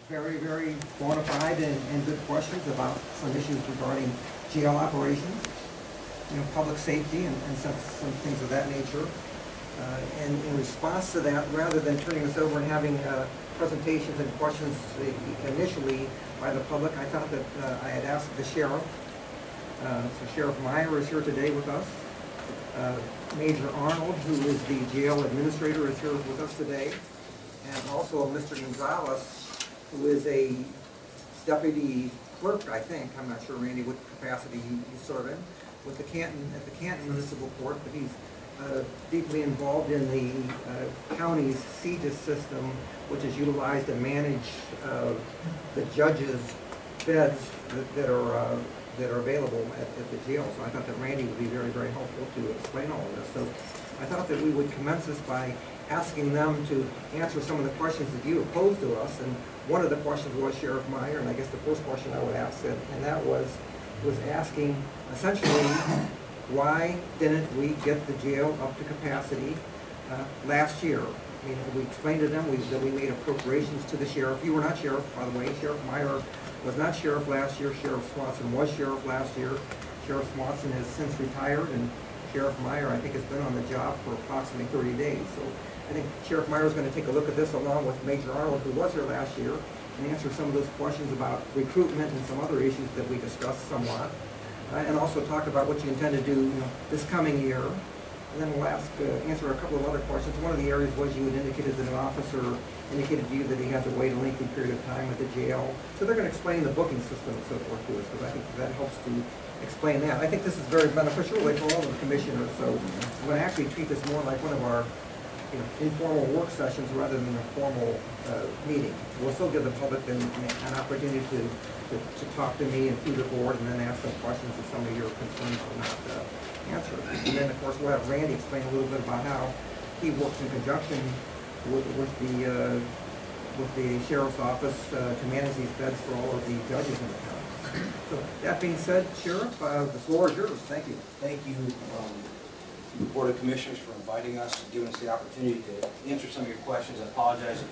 very, very bona fide and good questions about some issues regarding jail operations, public safety and some things of that nature. And in response to that, rather than turning this over and having presentations and questions initially by the public, I thought that I had asked the sheriff. So Sheriff Meyer is here today with us. Major Arnold, who is the jail administrator, is here with us today. And also Mr. Gonzalez, who is a deputy clerk, I think. I'm not sure, Randy, what capacity you serve in, with the at the Canton Municipal Court, but he's deeply involved in the county's CJIS system, which is utilized to manage the judges' beds that are available at the jail. So I thought that Randy would be very, very helpful to explain all of this. So I thought that we would commence this by asking them to answer some of the questions that you have posed to us. And one of the questions was Sheriff Meyer, and I guess the first question I would ask, and that was asking essentially, why didn't we get the jail up to capacity last year? I mean, we explained to them that we made appropriations to the sheriff. You were not sheriff, by the way. Sheriff Meyer was not sheriff last year. Sheriff Swanson was sheriff last year. Sheriff Swanson has since retired, and Sheriff Meyer, I think, has been on the job for approximately 30 days. So I think Sheriff Meyer is going to take a look at this along with Major Arnold, who was here last year, and answer some of those questions about recruitment and some other issues that we discussed somewhat. And also talk about what you intend to do this coming year. And then we'll answer a couple of other questions. One of the areas was you had indicated that an officer indicated to you that he had to wait a lengthy period of time at the jail. So they're going to explain the booking system and so forth to us, because I think that helps to explain that. I think this is very beneficial for all of the commissioners. So I'm going to actually treat this more like one of our informal work sessions rather than a formal meeting. We'll still give the public an opportunity to talk to me and through the board, and then ask some questions if some of your concerns are not answered. And then, of course, we'll have Randy explain a little bit about how he works in conjunction with the sheriff's office to manage these beds for all of the judges in the county. So that being said, Sheriff, the floor is yours. Thank you. Thank you, Board of Commissioners, for inviting us and giving us the opportunity to answer some of your questions. I apologize.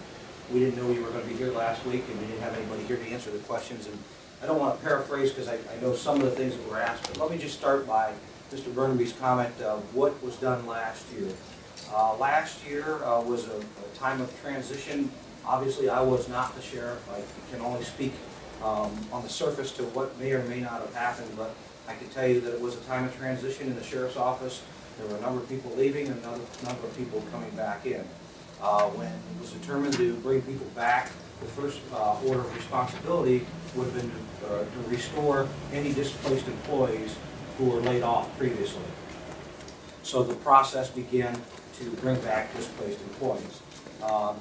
We didn't know you were going to be here last week, and we didn't have anybody here to answer the questions. And I don't want to paraphrase because I know some of the things that were asked, but let me just start by Mr. Burnaby's comment, what was done last year. Last year was a time of transition. Obviously, I was not the sheriff. I can only speak on the surface to what may or may not have happened, but I can tell you that it was a time of transition in the sheriff's office. There were a number of people leaving and another number of people coming back in. When it was determined to bring people back, the first order of responsibility would have been to restore any displaced employees who were laid off previously. So the process began to bring back displaced employees. I'm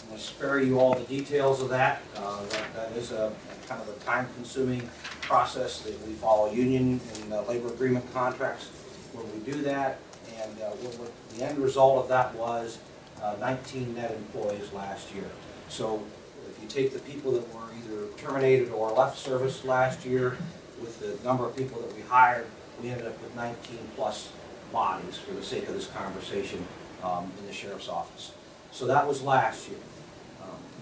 going to spare you all the details of that. That is a kind of a time-consuming process that we follow union and labor agreement contracts when we do that. And what the end result of that was 19 net employees last year. So if you take the people that were either terminated or left service last year with the number of people that we hired, we ended up with 19 plus bodies for the sake of this conversation in the sheriff's office. So that was last year.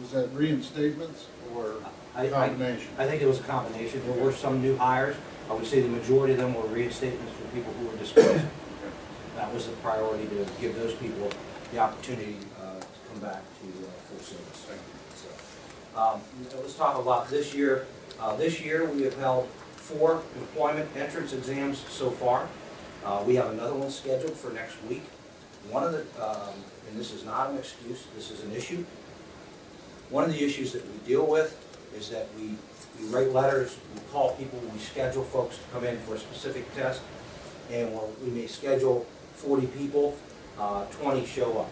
Was that reinstatements or a combination? I think it was a combination. There were some new hires. I would say the majority of them were reinstatements for people who were displaced. That was the priority, to give those people the opportunity to come back to full service. So, let's talk about this year. This year we have held 4 employment entrance exams so far. We have another one scheduled for next week. One of the, and this is not an excuse, this is an issue. One of the issues that we deal with is that we write letters, we call people, we schedule folks to come in for a specific test, and we may schedule 40 people, 20 show up.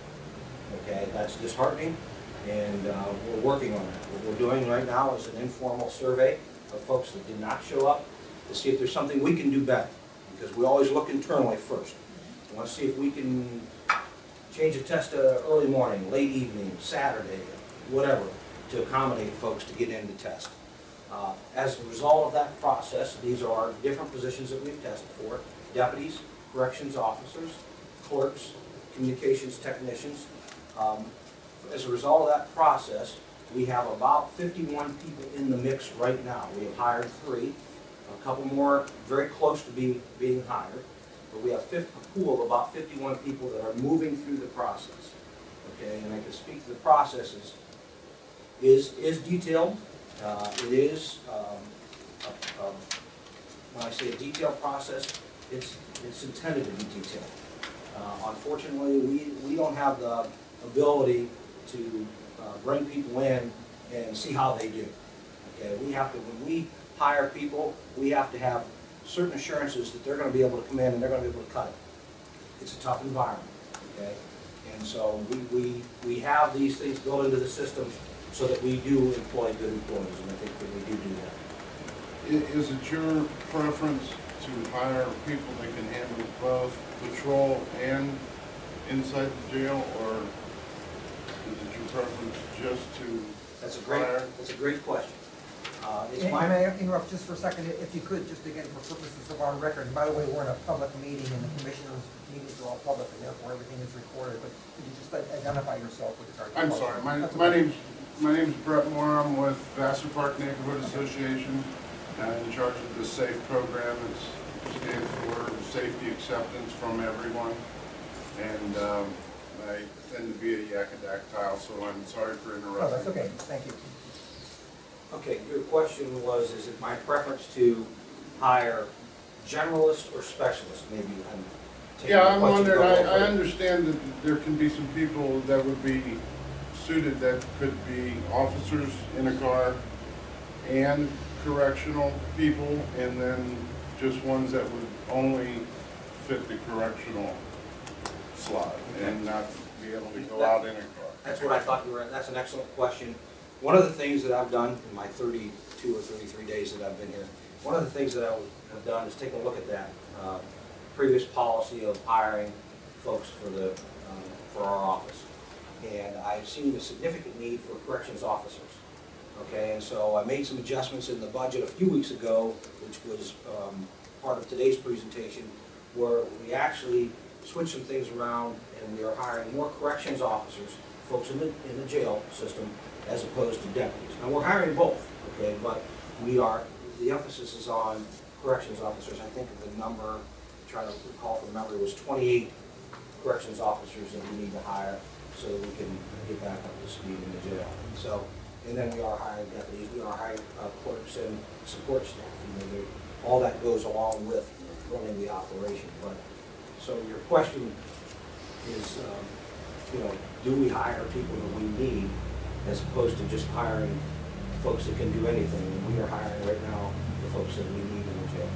Okay, that's disheartening, and we're working on that. What we're doing right now is an informal survey of folks that did not show up to see if there's something we can do better, because we always look internally first. We want to see if we can change the test to early morning, late evening, Saturday, whatever, to accommodate folks to get in the test. As a result of that process, these are different positions that we've tested for: deputies, corrections officers, clerks, communications technicians. As a result of that process, We have about 51 people in the mix right now. We have hired 3, a couple more very close to being hired, but we have a pool of about 51 people that are moving through the process. Okay, and I can speak to the processes. Is detailed. It is, when I say a detailed process, it's intended to be detailed. Unfortunately, we don't have the ability to bring people in and see how they do. Okay, we have to, when we hire people, we have to have certain assurances that they're going to be able to come in and they're going to be able to cut it. It's a tough environment. Okay, and so we have these things built into the system so that we do employ good employees, and I think that we do that. Is it your preference to hire people that can handle both patrol and inside the jail, or is it your preference just to That's a great question. May I interrupt just for a second, if you could, just again for purposes of our record, and by the way, we're in a public meeting and the commissioners' meetings are all public and therefore everything is recorded, but could you just identify yourself with regard to... I'm sorry, my name's Brett Moore. I'm with Vassar Park Neighborhood Association, in charge of the SAFE program. It stands for Safety Acceptance from Everyone, and I tend to be a yakadactyl, so I'm sorry for interrupting. Oh, that's okay, thank you. Okay, your question was, is it my preference to hire generalists or specialists? Maybe I'm taking Yeah, the I'm question wondering, a little I further. understand that there can be some people that would be suited, that could be officers in a car and correctional people, and then just ones that would only fit the correctional slot and not be able to go out in a car. That's what I thought you were, that's an excellent question. One of the things that I've done in my 32 or 33 days that I've been here, one of the things that I have done is take a look at that previous policy of hiring folks for our office. And I've seen a significant need for corrections officers. Okay, and so I made some adjustments in the budget a few weeks ago, which was part of today's presentation, where we actually switched some things around and we are hiring more corrections officers, folks in the jail system, as opposed to deputies. Now, we're hiring both, okay, but the emphasis is on corrections officers. I think the number, trying to recall from memory, was 28 corrections officers that we need to hire so that we can get back up to speed in the jail. So, and then we are hiring deputies, we are hiring clerks and support staff. All that goes along with running the operation. But so your question is, do we hire people that we need as opposed to just hiring folks that can do anything? And we are hiring right now the folks that we need in the jail.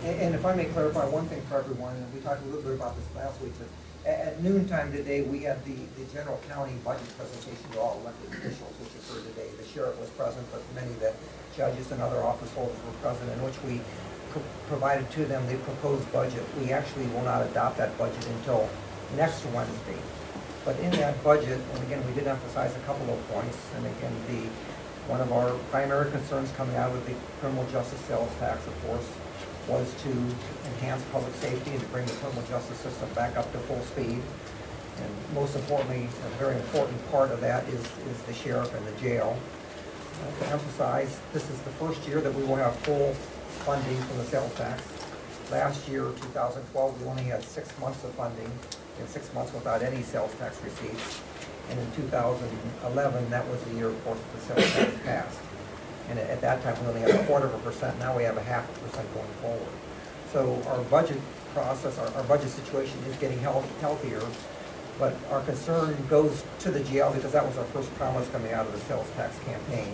And if I may clarify one thing for everyone, and we talked a little bit about this last week, but at noontime today, we had the general county budget presentation to all elected officials, which occurred today. The sheriff was present, but many of the judges and other office holders were present, in which we provided to them the proposed budget. We actually will not adopt that budget until next Wednesday. But in that budget, and again, we did emphasize a couple of points, and again, one of our primary concerns coming out of the criminal justice sales tax, of course, was to enhance public safety and to bring the criminal justice system back up to full speed. And most importantly, a very important part of that is the sheriff and the jail. To emphasize, this is the first year that we will have full funding from the sales tax. Last year, 2012, we only had 6 months of funding, and 6 months without any sales tax receipts. And in 2011, that was the year, of course, the sales tax passed. And at that time, we only had 0.25%. Now we have 0.5% going forward. So our budget process, our budget situation is getting healthier. But our concern goes to the jail because that was our first promise coming out of the sales tax campaign.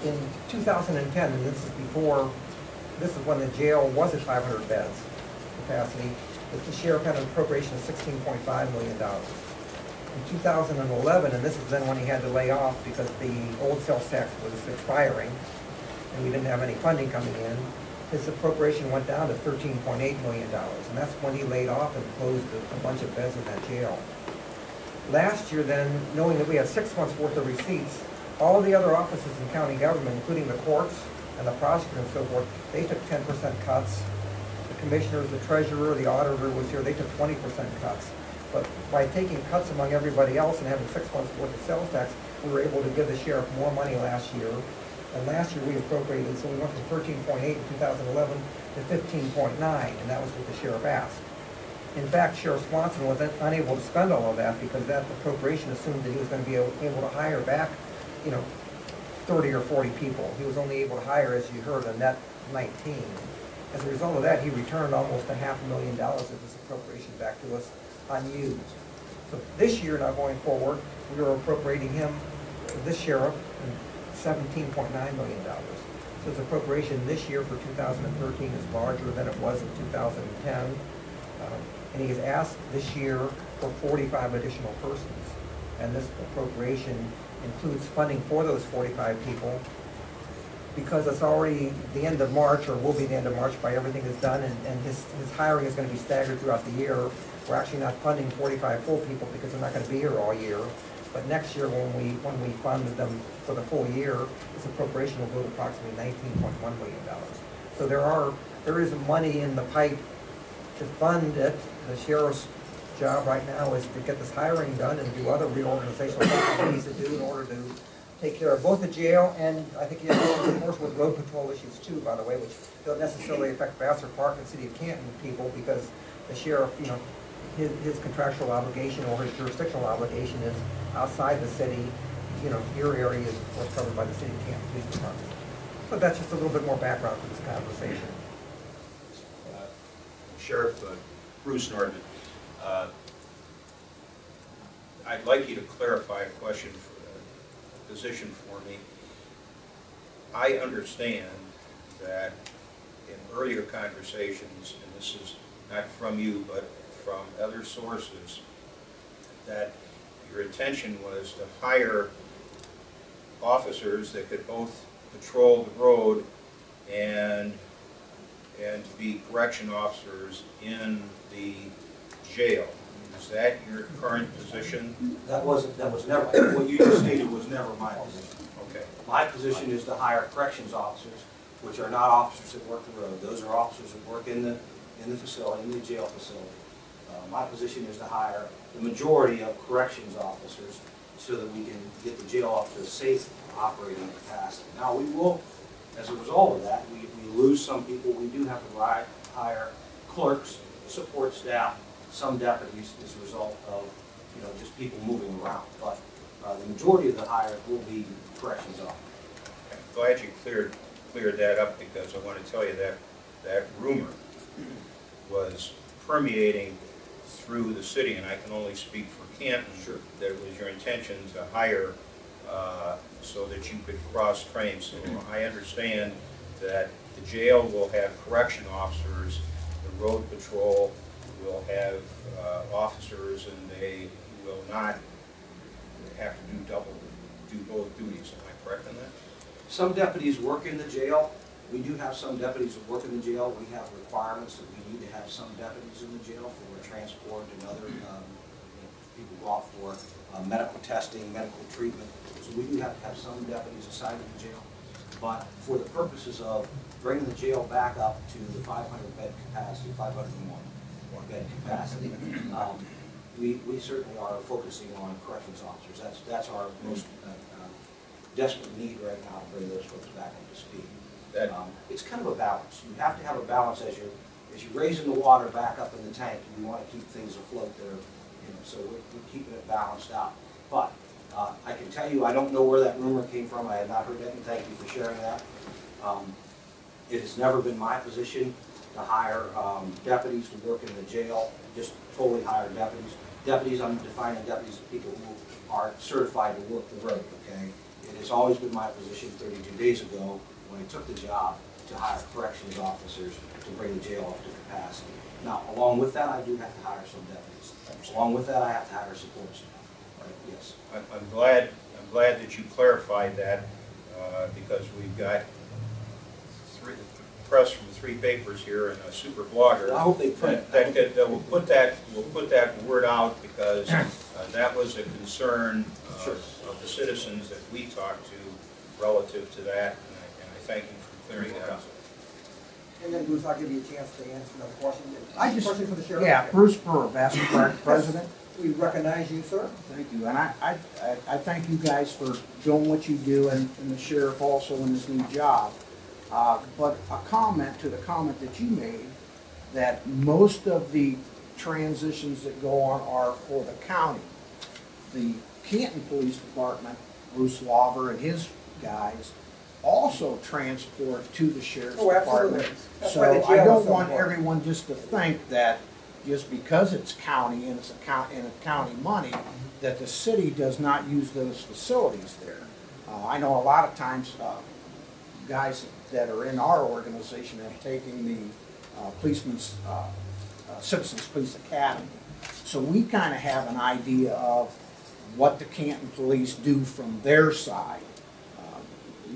In 2010, and this is when the jail was at 500 beds capacity, the sheriff had an appropriation of $16.5 million. In 2011, and this is then when he had to lay off because the old sales tax was expiring and we didn't have any funding coming in, his appropriation went down to $13.8 million. And that's when he laid off and closed a bunch of beds in that jail. Last year then, knowing that we had 6 months worth of receipts, all the other offices in county government, including the courts and the prosecutor and so forth, they took 10% cuts. The commissioners, the treasurer, the auditor was here, they took 20% cuts. But by taking cuts among everybody else and having 6 months worth of sales tax, we were able to give the sheriff more money last year. And last year we appropriated, so we went from 13.8 in 2011 to 15.9, and that was what the sheriff asked. In fact, Sheriff Swanson was unable to spend all of that because that appropriation assumed that he was going to be able to hire back, 30 or 40 people. He was only able to hire, as you heard, a net 19. As a result of that, he returned almost $500,000 of this appropriation back to us unused. So this year, now going forward, we are appropriating him, this sheriff, $17.9 million. So his appropriation this year for 2013 is larger than it was in 2010. And he has asked this year for 45 additional persons. And this appropriation includes funding for those 45 people because it's already the end of March, or will be the end of March by everything is done, and his hiring is going to be staggered throughout the year. We're actually not funding 45 full people because they're not going to be here all year. But next year, when we fund them for the full year, this appropriation will go to approximately $19.1 million. So there is money in the pipe to fund it. The sheriff's job right now is to get this hiring done and do other reorganizational things he needs to do in order to take care of both the jail and I think he has to work with road patrol issues too, by the way, which don't necessarily affect Vassar Park and City of Canton people because the sheriff, his contractual obligation or his jurisdictional obligation is outside the city. Your area is what's covered by the City of Canton Police Department. So that's just a little bit more background to this conversation. Sheriff Bruce Norton, I'd like you to clarify a question for the position for me. I understand that in earlier conversations, and this is not from you, but from other sources, that your intention was to hire officers that could both patrol the road and to be correction officers in the jail. Is that your current position? That was never, what you just stated was never my position. Okay. My position is to hire corrections officers, which are not officers that work the road. Those are officers that work in the facility, in the jail facility. My position is to hire the majority of corrections officers so that we can get the jail up to a safe operating capacity. Now we will, as a result of that, we lose some people. We do have to hire clerks, support staff, some deputies as a result of just people moving around. But the majority of the hire will be corrections officers. I'm glad you cleared that up because I want to tell you that rumor was permeating through the city, and I can only speak for Canton. Sure. That it was your intention to hire so that you could cross-train. So I understand that the jail will have correction officers, the road patrol will have officers, and they will not have to do both duties. Am I correct on that? Some deputies work in the jail. We do have some deputies that work in the jail. We have requirements that we need to have some deputies in the jail for transport and other people go off for medical testing, medical treatment. So we do have to have some deputies assigned to the jail. But for the purposes of bringing the jail back up to the 500-bed capacity, 501 bed capacity, we certainly are focusing on corrections officers. That's our most desperate need right now to bring those folks back up to speed. It's kind of a balance. You have to have a balance as you're raising the water back up in the tank. You want to keep things afloat there, so we're keeping it balanced out. But I can tell you, I don't know where that rumor came from. I had not heard that, and thank you for sharing that. It has never been my position to hire deputies to work in the jail, just totally hire deputies. Deputies, I'm defining deputies as people who are certified to work the road, okay? It has always been my position 32 days ago when I took the job to hire corrections officers to bring the jail up to capacity. Now, along with that, I do have to hire some deputies. Along with that, I have to hire support staff. Right? Yes. I'm glad that you clarified that because we've got press from 3 papers here and a super blogger. I hope they print. That will put that word out because that was a concern of the citizens that we talked to relative to that, and I thank you for clearing that up. And then Bruce, I'll give you a chance to answer another question. I just question for the sheriff. Yeah, Bruce Burr, Vassar Park President. we recognize you, sir. Thank you, and I thank you guys for doing what you do, and the sheriff also in his new job. But a comment to the comment that you made, that most of the transitions that go on are for the county. The Canton Police Department, Bruce Lawver and his guys, also transport to the sheriff's Absolutely. department. That's why the So jail I is don't so want important. everyone just to think that just because it's county and it's county money, that the city does not use those facilities there. I know a lot of times, guys that are in our organization have taken the Citizens Police Academy. So we kind of have an idea of what the Canton Police do from their side.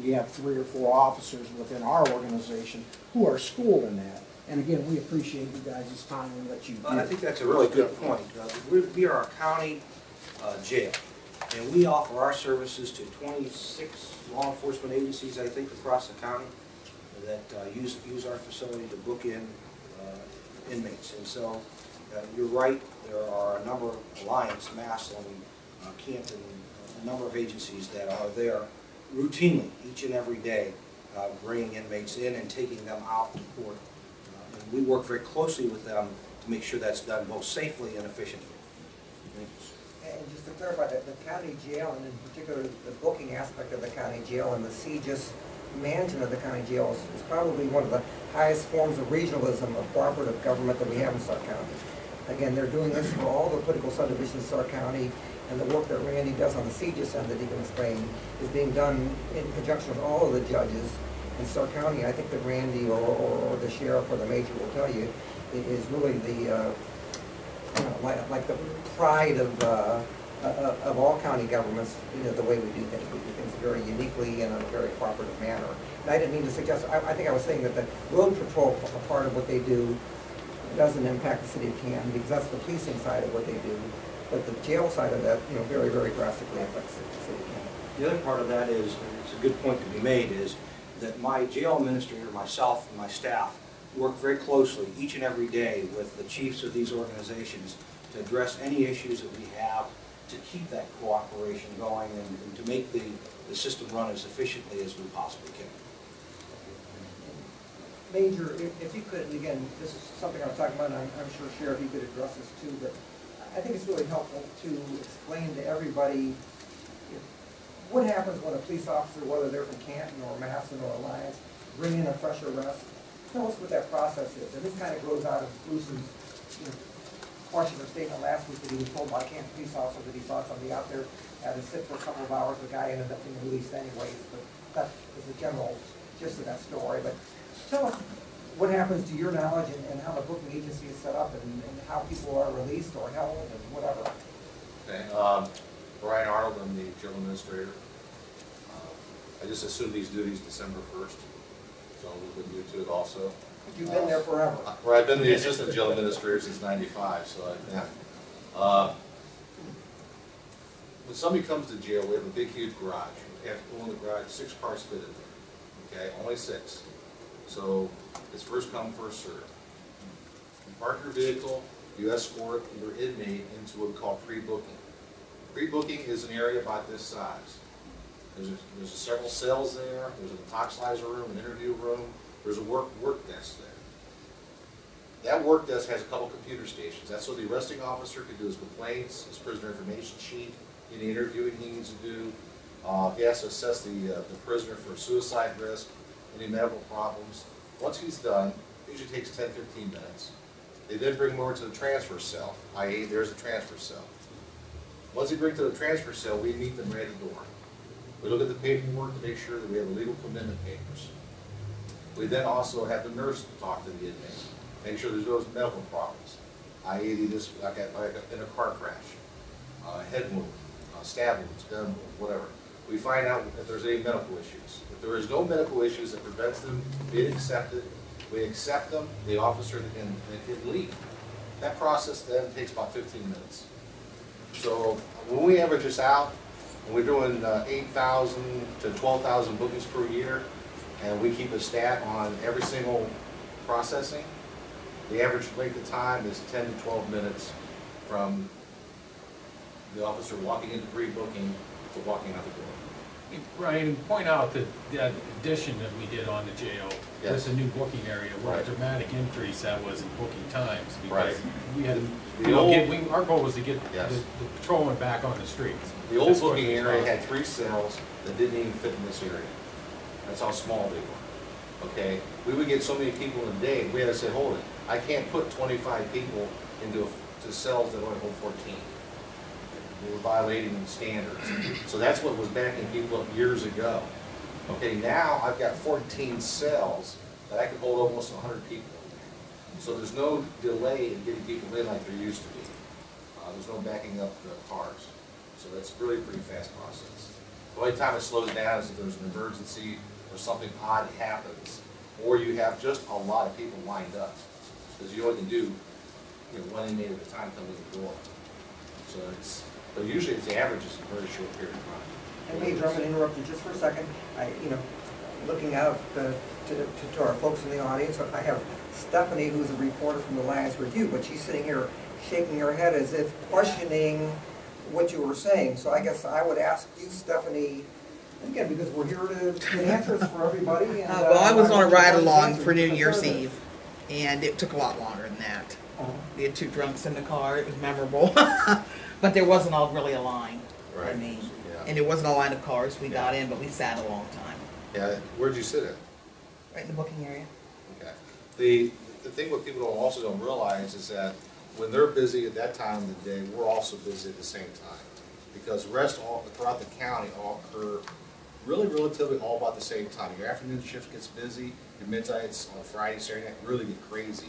We have 3 or 4 officers within our organization who are schooled in that. And again, we appreciate you guys' time and let you do. I think that's a really good point. We are a county jail, and we offer our services to 26 law enforcement agencies, I think, across the county that use our facility to book in inmates. And so you're right, there are a number of Alliance, Massillon, Canton, a number of agencies that are there routinely, each and every day, bringing inmates in and taking them out to court. And we work very closely with them to make sure that's done both safely and efficiently. And just to clarify, that the county jail, and in particular the booking aspect of the county jail and the CJIS management of the county jail is probably one of the highest forms of regionalism of cooperative government that we have in Stark County. Again, they're doing this for all the political subdivisions in Stark County, and the work that Randy does on the CJIS end that he can explain is being done in conjunction with all of the judges in Stark County. I think that Randy or the sheriff or the major will tell you it is really the like the pride of all county governments, the way we do things. We do things very uniquely and in a very cooperative manner. And I didn't mean to suggest, I think I was saying that the road patrol part of what they do doesn't impact the city of Canton, because that's the policing side of what they do. But the jail side of that, very, very drastically affects the city of Canton. The other part of that is, and it's a good point to be made, is that my jail administrator, myself, and my staff work very closely each and every day with the chiefs of these organizations to address any issues that we have, to keep that cooperation going and to make the system run as efficiently as we possibly can. Major, if you could, and again, this is something I was talking about, and I'm sure Sheriff, you could address this too, but I think it's really helpful to explain to everybody what happens when a police officer, whether they're from Canton or Massillon or Alliance, bring in a fresh arrest. Tell us what that process is. And this kind of grows out of Bruce's question or statement last week that he was told by a Canton police officer that he saw somebody out there had to sit for a couple of hours. The guy ended up being released anyways, but that is the general gist of that story. But tell us what happens to your knowledge and how the booking agency is set up and how people are released or held and whatever. Okay, Brian Arnold, I'm the jail administrator. I just assumed these duties December 1st, so we've been new to it also. You've been there forever. Well, I've been the assistant jail administrator since '95, so I think. When somebody comes to jail, we have a big, huge garage. We have to go in the garage, 6 cars fitted there, okay, only 6. So it's first come, first served. You park your vehicle, you escort your inmate into what we call pre-booking. Pre-booking is an area about this size. There's several cells there, there's an toxilizer room, an interview room, there's a work desk there. That work desk has a couple computer stations. That's what the arresting officer can do his complaints, his prisoner information sheet, any interviewing he needs to do. He has to assess the prisoner for suicide risk, any medical problems. Once he's done, it usually takes 10-15 minutes. They then bring him over to the transfer cell, i.e. there's a transfer cell. Once they bring to the transfer cell, we meet them right at the door. We look at the paperwork to make sure that we have the legal commitment papers. We then also have the nurse talk to the inmate, make sure there's no medical problems, i.e. they just like in a car crash, head wound, stab wounds, gun wound, whatever. We find out if there's any medical issues. If there is no medical issues that prevents them being accepted, we accept them, the officer can leave. That process then takes about 15 minutes. So when we average this out, and we're doing 8,000 to 12,000 bookings per year, and we keep a stat on every single processing, the average length of time is 10 to 12 minutes from the officer walking into pre-booking or walking out the door. Ryan, point out that that addition that we did on the jail, Yes. with a new booking area, was Right. a dramatic increase that was in booking times. Right. Because we had, The old- our goal was to get Yes. the patrolman back on the streets. The old That's what booking it was area about. had 3 cells that didn't even fit in this area. That's how small they were, okay? We would get so many people in a day, we had to say, hold it, I can't put 25 people into to cells that only hold 14. We were violating standards. So that's what was backing people up years ago. Okay, now I've got 14 cells that I can hold almost 100 people. So there's no delay in getting people in like there used to be. There's no backing up the cars. So that's really a pretty fast process. The only time it slows down is if there's an emergency or something odd happens, or you have just a lot of people lined up. Because you only can do, you know, 1 inmate at a time coming in the door. So it's, but usually it's the average is a very short period of time. And Major, I'm going to interrupt you just for a second. Looking out to our folks in the audience, I have Stephanie, who's a reporter from the Lions Review, but she's sitting here shaking her head as if questioning what you were saying. So I guess I would ask you, Stephanie, again, because we're here to get answers for everybody. And, Well, I was on a want you ride guys along answers for New to Year's further. Eve, and it took a lot longer than that. Uh-huh. We had 2 drunks in the car. It was memorable, but there wasn't really a line. I Right. mean, Yeah. and it wasn't a line of cars. We got in, but we sat a long time. Yeah, where'd you sit at? Right in the booking area. Okay. The thing what people also don't realize is that when they're busy at that time of the day, we're also busy at the same time. Because arrests all throughout the county all occur really relatively all about the same time. Your afternoon shift gets busy, your midnights on Friday, Saturday night really get crazy.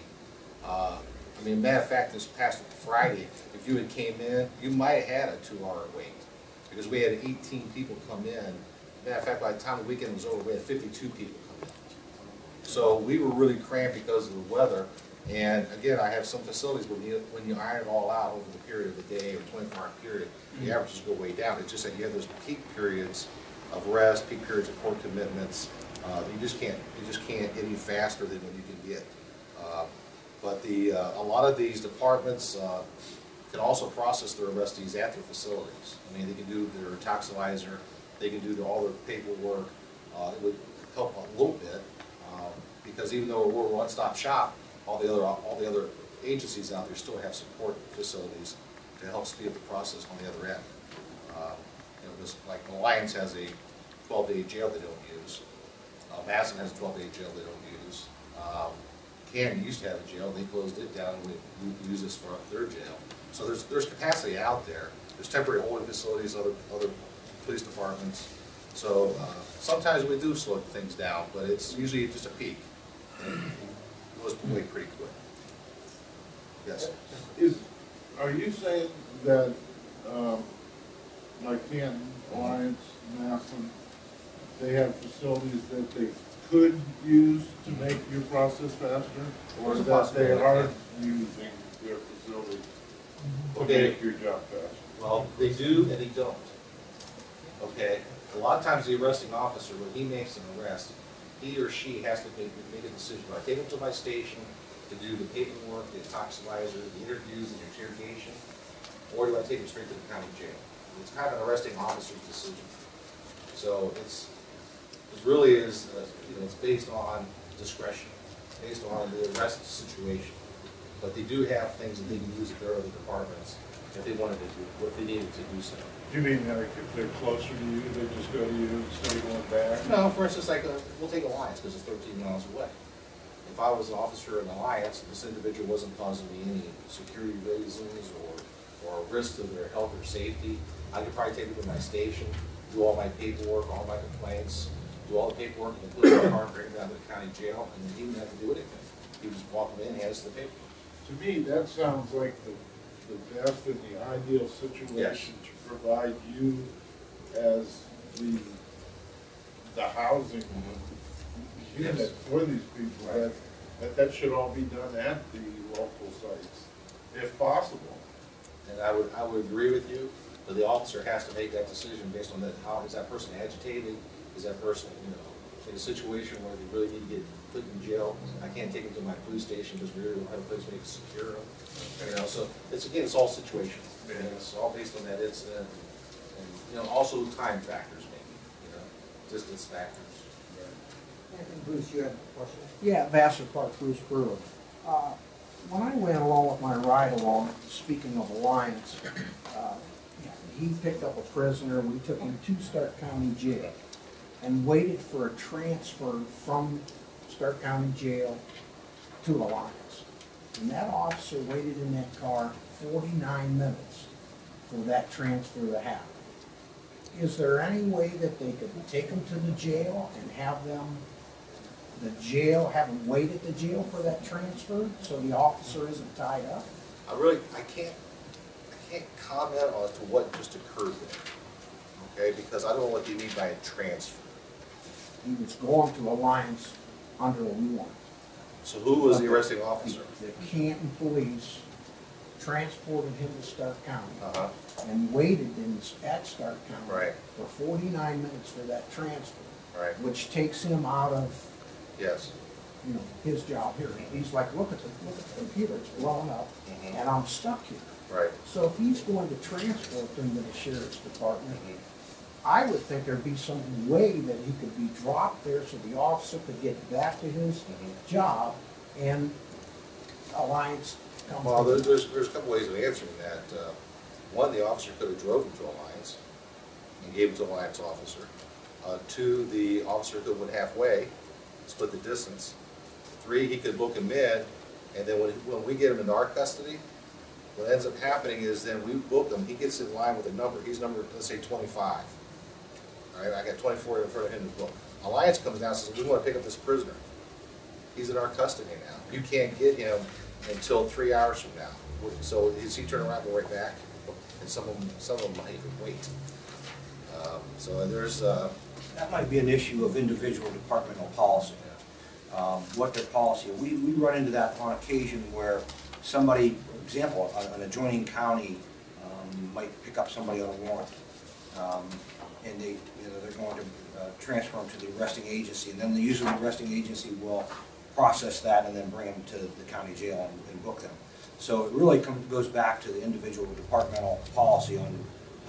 I mean, matter of fact, this past Friday, if you had came in, you might have had a 2-hour wait. Because we had 18 people come in. Matter of fact, by the time the weekend was over, we had 52 people come in. So we were really cramped because of the weather. And again, I have some facilities when you iron it all out over the period of the day or 24-hour period, the averages go way down. It's just that you have those peak periods of rest, peak periods of court commitments. You just can't get any faster than what you can get. But a lot of these departments can also process their arrestees at their facilities. I mean, they can do their toxilizer, they can do all their paperwork. It would help a little bit because even though we're a one-stop shop, all the other agencies out there still have support facilities to help speed up the process on the other end. This, like Alliance has a 12-day jail they don't use. Vassar has a 12-day jail they don't use. Canton used to have a jail, they closed it down, and we use this for their jail. So there's capacity out there. There's temporary holding facilities, other police departments. So sometimes we do slow things down, but it's usually just a peak. And it was really pretty quick. Yes. Are you saying that, like Canton, Alliance, Massillon, they have facilities that they could use to make your process faster? Or There's a that they possibility, are yeah. using their facilities to Okay. make your job faster? Well, they do and they don't. Okay? A lot of times the arresting officer, when he makes an arrest, he or she has to make a decision. Do I take them to my station to do the paperwork, the toxilizer, the interviews, and interrogation, or do I take them straight to the county jail? It's kind of an arresting officer's decision. So it really is, it's based on discretion, based on the arrest situation. But they do have things that they can use at their other departments if they wanted to do, if they needed to do so. You mean like if they're closer to you, they just go to you instead of going back? No, for instance, like, we'll take Alliance because it's 13 miles away. If I was an officer in Alliance, this individual wasn't causing me any security reasons or risk to their health or safety, I could probably take them to my station, do all my paperwork, all my complaints, do all the paperwork, and then put it in my car and bring it down to the county jail, and then he didn't have to do anything. He would just walk them in, hand us the paper. To me, that sounds like the best and the ideal situation to provide you as the housing unit for these people. That should all be done at the local sites, if possible. And I would agree with you, but the officer has to make that decision based on that. How is that person agitated? Is that person, in a situation where they really need to get put in jail? I can't take them to my police station because we really don't have a place to make it secure. So it's all situational. And it's all based on that incident, and, you know, also time factors maybe, you know, distance factors. And Bruce, you had a question? Yeah, Vassar Park, Bruce Brewer. When I went along with my ride-along, speaking of Alliance, he picked up a prisoner, we took him to Stark County Jail and waited for a transfer from Stark County Jail to Alliance. And that officer waited in that car 49 minutes for that transfer to happen. Is there any way that they could take him to the jail and have them, the jail, have him wait at the jail for that transfer so the officer isn't tied up? I can't comment on to what just occurred there, okay, because I don't know what you mean by a transfer. He was going to Alliance under a warrant. So who was the arresting officer? The Canton police transported him to Stark County Uh-huh, and waited at Stark County right, for 49 minutes for that transfer, right, which takes him out of, yes. you know, his job here. He's like, look at the computer, it's blowing up, Mhm. and I'm stuck here. Right. So if he's going to transport them to the sheriff's department, Mhm. I would think there'd be some way that he could be dropped there so the officer could get back to his Mhm. job and Alliance come. Well, through. there's a couple ways of answering that. One, the officer could have drove him to Alliance and gave him to Alliance officer. Two, the officer could have went halfway, split the distance. Three, he could book him in, and then when we get him into our custody, what ends up happening is then we book him, he gets in line with a number, he's number, let's say 25. All right, I got 24 in front of him to book. Alliance comes down and says, we want to pick up this prisoner. He's in our custody now. You can't get him until 3 hours from now. So is he turn around and go right back? And some of them might even wait. So there's, That might be an issue of individual departmental policy. What their policy, we run into that on occasion where somebody, for example, an adjoining county might pick up somebody on a warrant, and they're going to transfer them to the arresting agency, and then usually the arresting agency will process that and then bring them to the county jail and book them. So it really goes back to the individual departmental policy on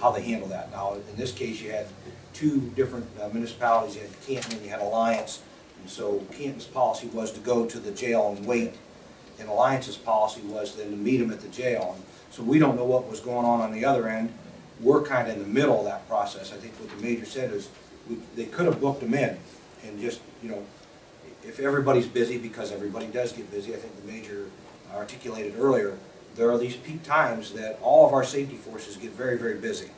how they handle that. Now, in this case, you had two different municipalities. You had Canton and you had Alliance. And so Canton's policy was to go to the jail and wait, and Alliance's policy was then to meet them at the jail. And so we don't know what was going on the other end. We're kind of in the middle of that process. I think what the major said is they could have booked them in and just, you know, if everybody's busy, because everybody does get busy, I think the major articulated earlier, there are these peak times that all of our safety forces get very, very busy.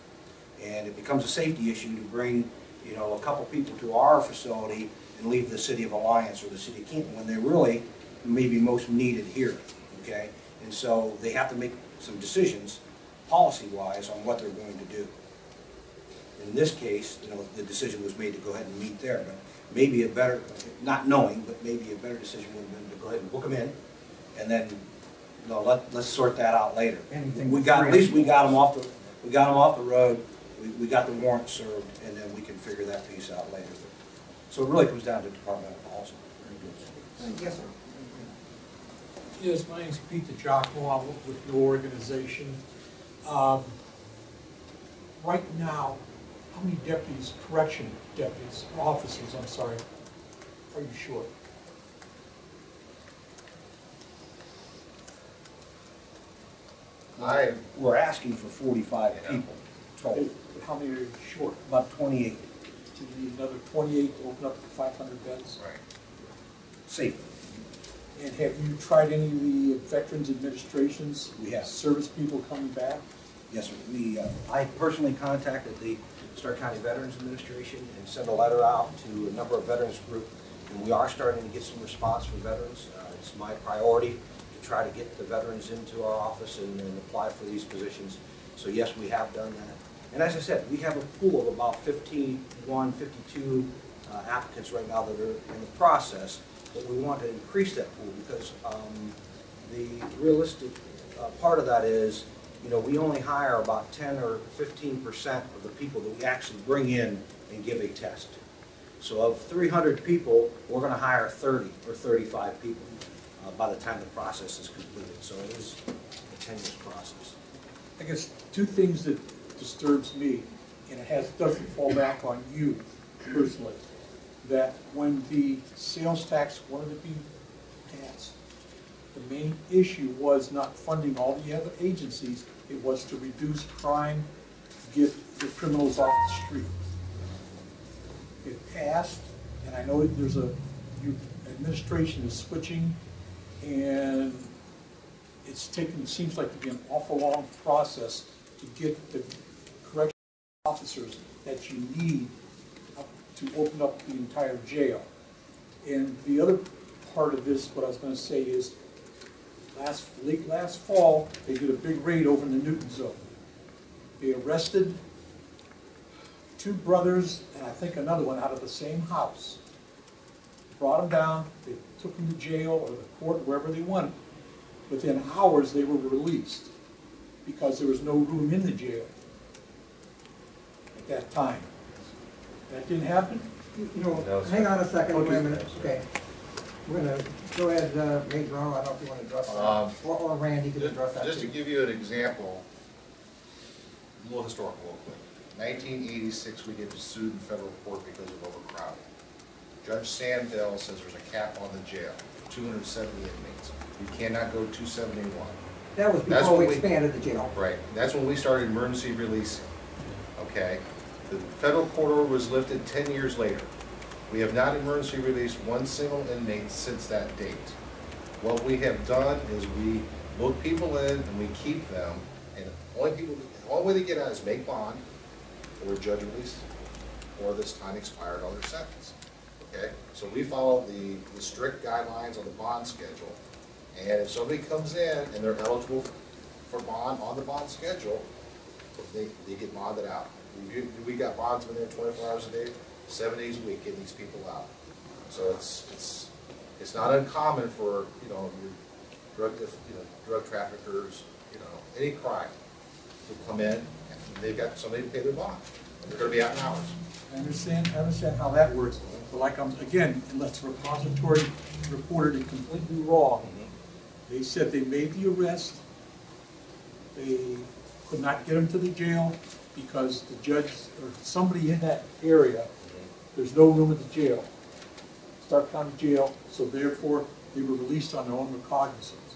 And it becomes a safety issue to bring, you know, a couple people to our facility and leave the city of Alliance or the city of Canton when they really may be most needed here, okay? And so they have to make some decisions, policy-wise, on what they're going to do. In this case, you know, the decision was made to go ahead and meet there, but maybe a better, not knowing, but maybe a better decision would have been to go ahead and book them in, and then, you know, let's sort that out later. Anything At least we got them off the road, we got the warrant served, and then we can figure that piece out later. So it really comes down to departmental policy. Yes, sir. Yes, my name's Pete DeGiacomo. I work with your organization. Right now, how many deputies, correction deputies, officers, I'm sorry, are you short? We're asking for 45 people total, How many are you short? about 28 Do you need another 28 to open up to 500 beds? right. safely. And have you tried any of the Veterans Administration's We have. service people coming back? Yes, sir. I personally contacted the Stark County Veterans Administration and sent a letter out to a number of veterans groups, and we are starting to get some response from veterans. It's my priority to try to get the veterans into our office and apply for these positions. So yes, we have done that. And as I said, we have a pool of about 51, 52 applicants right now that are in the process, but we want to increase that pool because the realistic part of that is, you know, we only hire about 10 or 15% of the people that we actually bring in and give a test. So of 300 people, we're going to hire 30 or 35 people by the time the process is completed. So it is a tenuous process. I guess two things that disturbs me, and it doesn't fall back on you personally, that when the sales tax wanted to be passed, the main issue was not funding all the other agencies, it was to reduce crime, to get the criminals off the street. It passed, and I know there's your administration is switching, and it's taken, seems like to be an awful long process to get the correctional officers that you need to open up the entire jail. And the other part of this, what I was going to say is, late last fall, they did a big raid over in the Newton zone. They arrested 2 brothers and I think another one out of the same house. Brought them down, they took them to jail or the court, wherever they wanted. Within hours, they were released because there was no room in the jail at that time. That didn't happen? You know, hang on a second, wait a minute, okay. We're gonna, go ahead, Major Arnold, I don't know if you want to address that, or Randy can address that Just to too. give you an example, a little historical real quick. 1986, we get sued in federal court because of overcrowding. Judge Sandell says there's a cap on the jail, 270 inmates. You cannot go 271. That was That's before when we expanded the jail. Right, that's when we started emergency releasing, okay? The federal court order was lifted 10 years later. We have not emergency released one single inmate since that date. What we have done is we look people in and we keep them, and the only way they get out is make bond, or judge release, or this time expired on their sentence, okay? So we follow the strict guidelines on the bond schedule, and if somebody comes in and they're eligible for bond on the bond schedule, they get bonded out. We got bondsmen there 24 hours a day, 7 days a week, getting these people out. So it's not uncommon for your drug traffickers, any crime to come in and they've got somebody to pay their bond. And they're going to be out in hours. I understand how that works, but like again, unless the repository reported it completely wrong, they said they made the arrest, they could not get him to the jail because the judge or somebody in that area, there's no room at the jail, Stark County Jail, so therefore they were released on their own recognizance.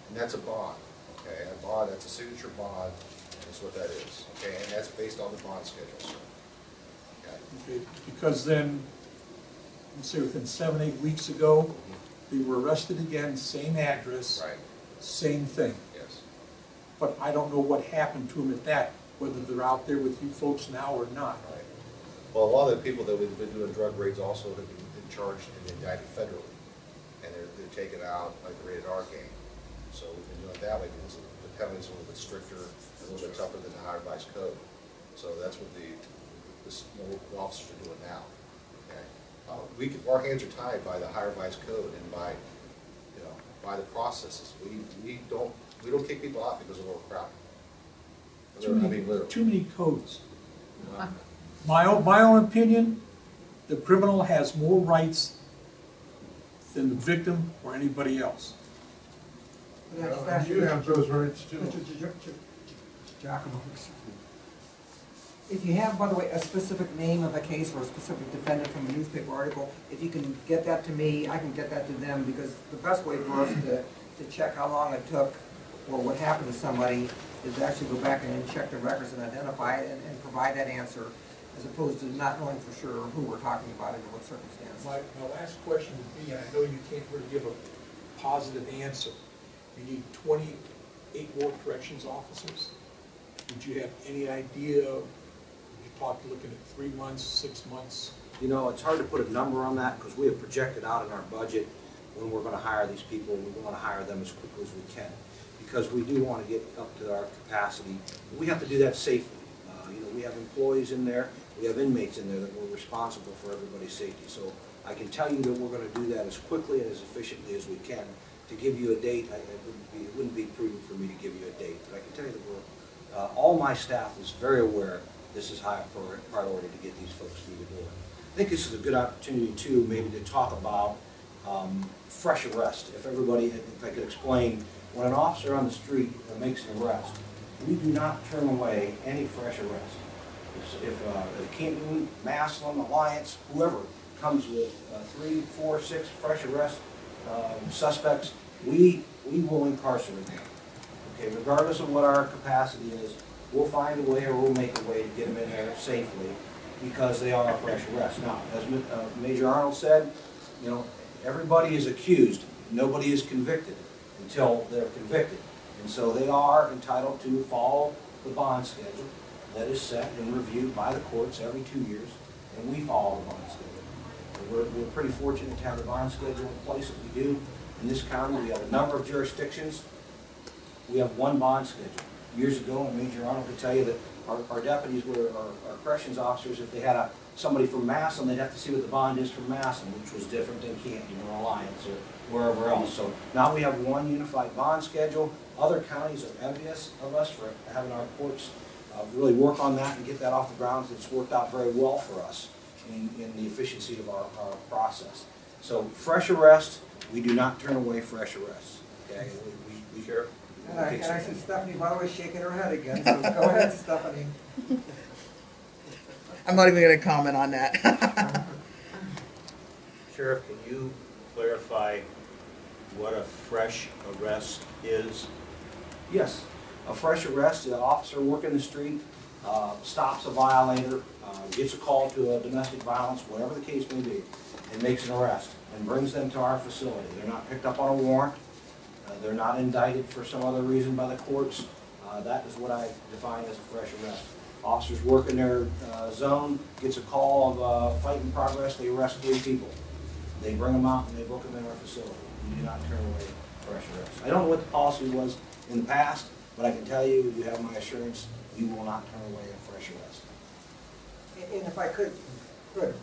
And that's a bond, okay? A bond, that's a signature bond, that's what that is, okay? And that's based on the bond schedule, sir. Okay? Okay, because then, let's say within 7, 8 weeks ago, they were arrested again, same address, Right, same thing. yes. But I don't know what happened to them at that, whether they're out there with you folks now or not. Right. Well, a lot of the people that we've been doing drug raids also have been charged and indicted federally. And they're taken out like the rated R gang. So we've been doing it that way because the penalties are a little bit stricter, a little bit tougher than the higher vice code. So that's what the officers are doing now. Okay? Our hands are tied by the higher vice code and by the processes. We don't kick people out because of overcrowding. Too many codes. My own opinion, the criminal has more rights than the victim or anybody else. That's You have those rights too. Mr. Giacomo. If you have, by the way, a specific name of a case or a specific defendant from a newspaper article, if you can get that to me, I can get that to them, because the best way for us to check how long it took or what happened to somebody is to actually go back and check the records and identify it and provide that answer, as opposed to not knowing for sure who we're talking about and in what circumstance. My last question would be, and I know you can't really give a positive answer, you need 28 more corrections officers. Would you have any idea, would you talk looking at 3 months, 6 months? It's hard to put a number on that because we have projected out in our budget when we're going to hire these people. We want to hire them as quickly as we can because we do want to get up to our capacity. We have to do that safely. We have employees in there, we have inmates in there that we're responsible for everybody's safety. So I can tell you that we're going to do that as quickly and as efficiently as we can. To give you a date, it wouldn't be prudent for me to give you a date, but I can tell you that all my staff is very aware this is high priority to get these folks through the door. I think this is a good opportunity too, maybe to talk about fresh arrest. If I could explain, when an officer on the street makes an arrest, we do not turn away any fresh arrests. If Canton, Maslin, Alliance, whoever comes with 3, 4, 6 fresh arrest suspects, we will incarcerate them. Okay, regardless of what our capacity is, we'll find a way or we'll make a way to get them in there safely because they are a fresh arrest. Now, as Major Arnold said, you know, everybody is accused. Nobody is convicted until they're convicted. And so they are entitled to follow the bond schedule that is set and reviewed by the courts every 2 years, and we follow the bond schedule. We're pretty fortunate to have the bond schedule in place that we do. In this county, we have a number of jurisdictions. We have one bond schedule. Years ago, and Major Arnold could tell you that our deputies were, our corrections officers, if they had somebody from Maslin, they'd have to see what the bond is from Maslin, which was different than Canton or Alliance or wherever else. So now we have one unified bond schedule. Other counties are envious of us for having our courts really work on that and get that off the ground. It's worked out very well for us in the efficiency of our process. So fresh arrest, we do not turn away fresh arrests. Okay, we Sheriff? And I see Stephanie Bauer shaking her head again, so go ahead, Stephanie. I'm not even going to comment on that. Sheriff, can you clarify what a fresh arrest is? Yes, a fresh arrest, the officer working the street, stops a violator, gets a call to a domestic violence, whatever the case may be, and makes an arrest and brings them to our facility. They're not picked up on a warrant. They're not indicted for some other reason by the courts. That is what I define as a fresh arrest. Officers work in their zone, gets a call of fight in progress, they arrest 3 people. They bring them out and they book them in our facility. We do not turn away fresh arrests. I don't know what the policy was in the past, but I can tell you, you have my assurance, we will not turn away a fresh arrest. And if I could, good.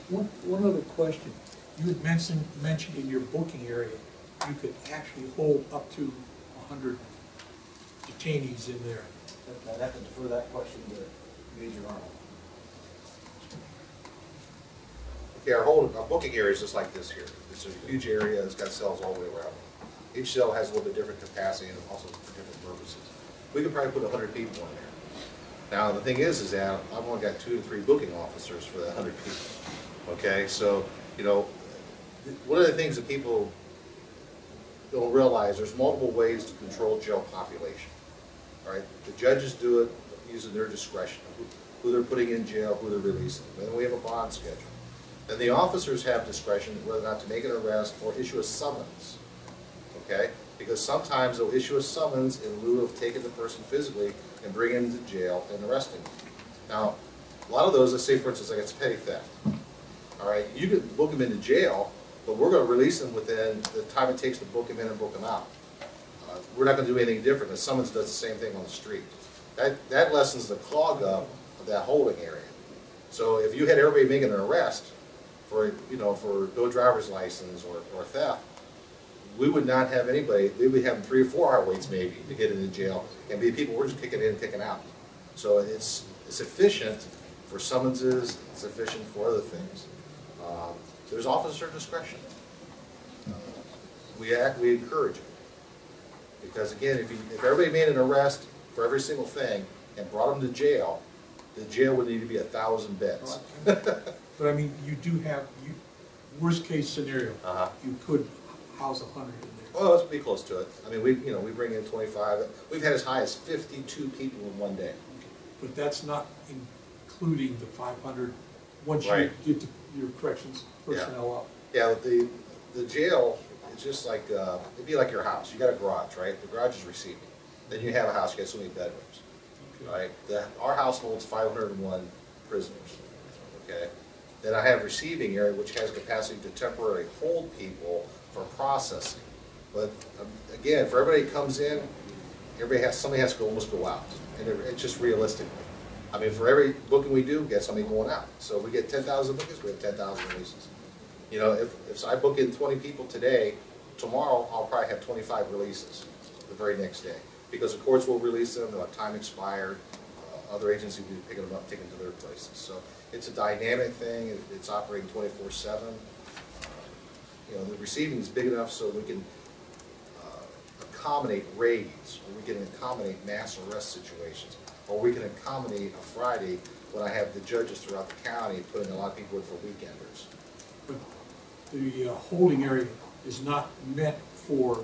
One other question. You had mentioned in your booking area, you could actually hold up to 100 detainees in there. I'd have to defer that question to Major Arnold. Okay, our booking area is just like this here. It's a huge area, it's got cells all the way around. Each cell has a little bit different capacity and also for different purposes. We could probably put 100 people in there. Now, the thing is that I've only got 2 to 3 booking officers for that 100 people. Okay, so, you know, one of the things that people don't realize, there's multiple ways to control jail population. All right, the judges do it using their discretion, who they're putting in jail, who they're releasing. And then we have a bond schedule. And the officers have discretion whether or not to make an arrest or issue a summons. Okay, because sometimes they'll issue a summons in lieu of taking the person physically and bringing him to jail and arresting him. Now, a lot of those, let's say for instance, like it's petty theft. All right, you could book him into jail, but we're going to release him within the time it takes to book him in and book him out. We're not going to do anything different. The summons does the same thing on the street. That lessens the clog up of that holding area. So if you had everybody making an arrest for, you know, for no driver's license or theft, we would not have anybody. We would have 3 or 4 hour waits maybe to get into jail, and be people we're just kicking in and kicking out. So it's efficient for summonses. It's efficient for other things. There's officer discretion. We encourage it. Because again, if everybody made an arrest for every single thing and brought them to jail, the jail would need to be 1,000 beds. But I mean, you do have, worst case scenario, you could house 100 in there. Well, let's be close to it. I mean, we bring in 25. We've had as high as 52 people in one day. But that's not including the 500 once Right. you get your corrections personnel up. Yeah, the jail is just like, it'd be like your house. You got a garage, right? The garage is receiving. Then you have a house, you got so many bedrooms, right? Our house holds 501 prisoners, okay? Then I have receiving area, which has capacity to temporarily hold people for processing. But again, for everybody that comes in, somebody has to almost go out, and it's just realistically. I mean, for every booking we do, we get somebody going out. So we get 10,000 bookings, we have 10,000 releases. You know, if I book in 20 people today, tomorrow I'll probably have 25 releases the very next day. Because the courts will release them, they'll have time expired, other agencies will be picking them up, taking them to their places. So it's a dynamic thing, it's operating 24/7. You know, the receiving is big enough so we can accommodate raids, or we can accommodate mass arrest situations, or we can accommodate a Friday when I have the judges throughout the county putting a lot of people in for weekenders. But the holding area is not meant for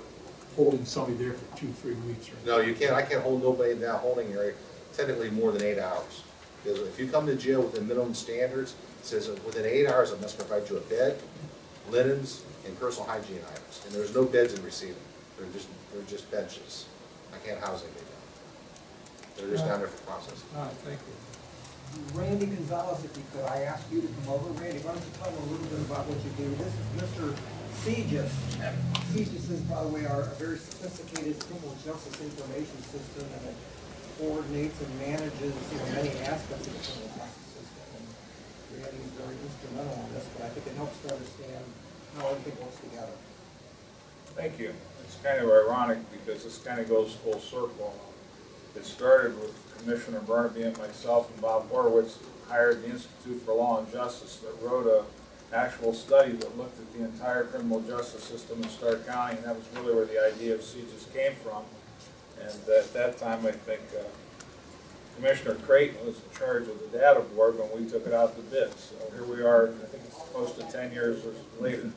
holding somebody there for 2-3 weeks, right? No, you can't. I can't hold nobody in that holding area technically more than 8 hours. Because if you come to jail within minimum standards, it says that within 8 hours I must provide you a bed, linens, and personal hygiene items. And there's no beds in receiving. They're just benches. I can't house anybody down. They're just down there for processing. All right, thank you. Randy Gonzalez, if you could, I asked you to come over. Randy, why don't you tell me a little bit about what you do? This is Mr. Segis. Segis is, by the way, our very sophisticated criminal justice information system, and it coordinates and manages, many aspects of the criminal justice system. And Randy is very instrumental in this, but I think it helps to understand how everything works together. Thank you. It's kind of ironic because this kind of goes full circle. It started with Commissioner Burnaby and myself, and Bob Horowitz hired the Institute for Law and Justice that wrote an actual study that looked at the entire criminal justice system in Stark County, and that was really where the idea of CJIS came from. And at that time, I think Commissioner Creighton was in charge of the data board when we took it out to bid. So here we are, I think it's close to 10 years later.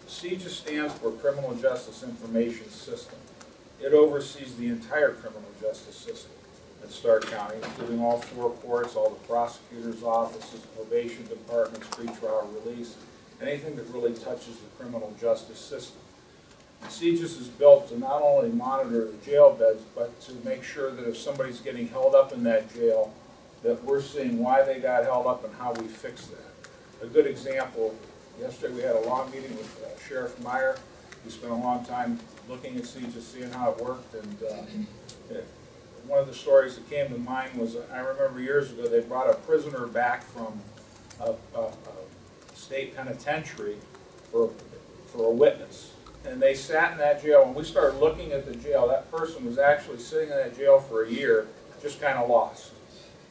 CJIS stands for Criminal Justice Information System. It oversees the entire criminal justice system in Stark County, including all 4 courts, all the prosecutors' offices, probation departments, pretrial release, anything that really touches the criminal justice system. And CJIS is built to not only monitor the jail beds, but to make sure that if somebody's getting held up in that jail, that we're seeing why they got held up and how we fix that. A good example, yesterday we had a long meeting with Sheriff Meyer. We spent a long time looking at CJIS, seeing how it worked, and one of the stories that came to mind was, I remember years ago, they brought a prisoner back from a state penitentiary for a witness. And they sat in that jail, and we started looking at the jail. That person was actually sitting in that jail for a year, just kind of lost.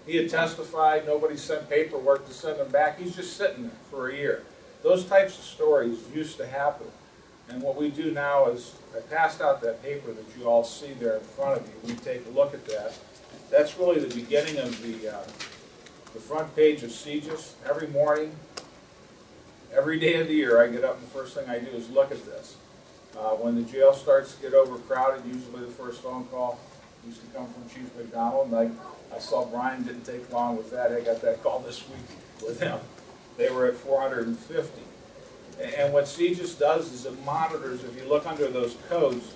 He had testified, nobody sent paperwork to send him back. He's just sitting there for a year. Those types of stories used to happen. And what we do now is, I passed out that paper that you all see there in front of you. We take a look at that. That's really the beginning of the front page of CJIS. Every morning, every day of the year, I get up and the first thing I do is look at this. When the jail starts to get overcrowded, usually the first phone call used to come from Chief McDonald, and I saw Brian didn't take long with that. I got that call this week with him. They were at 450. And what CJIS does is it monitors, if you look under those codes,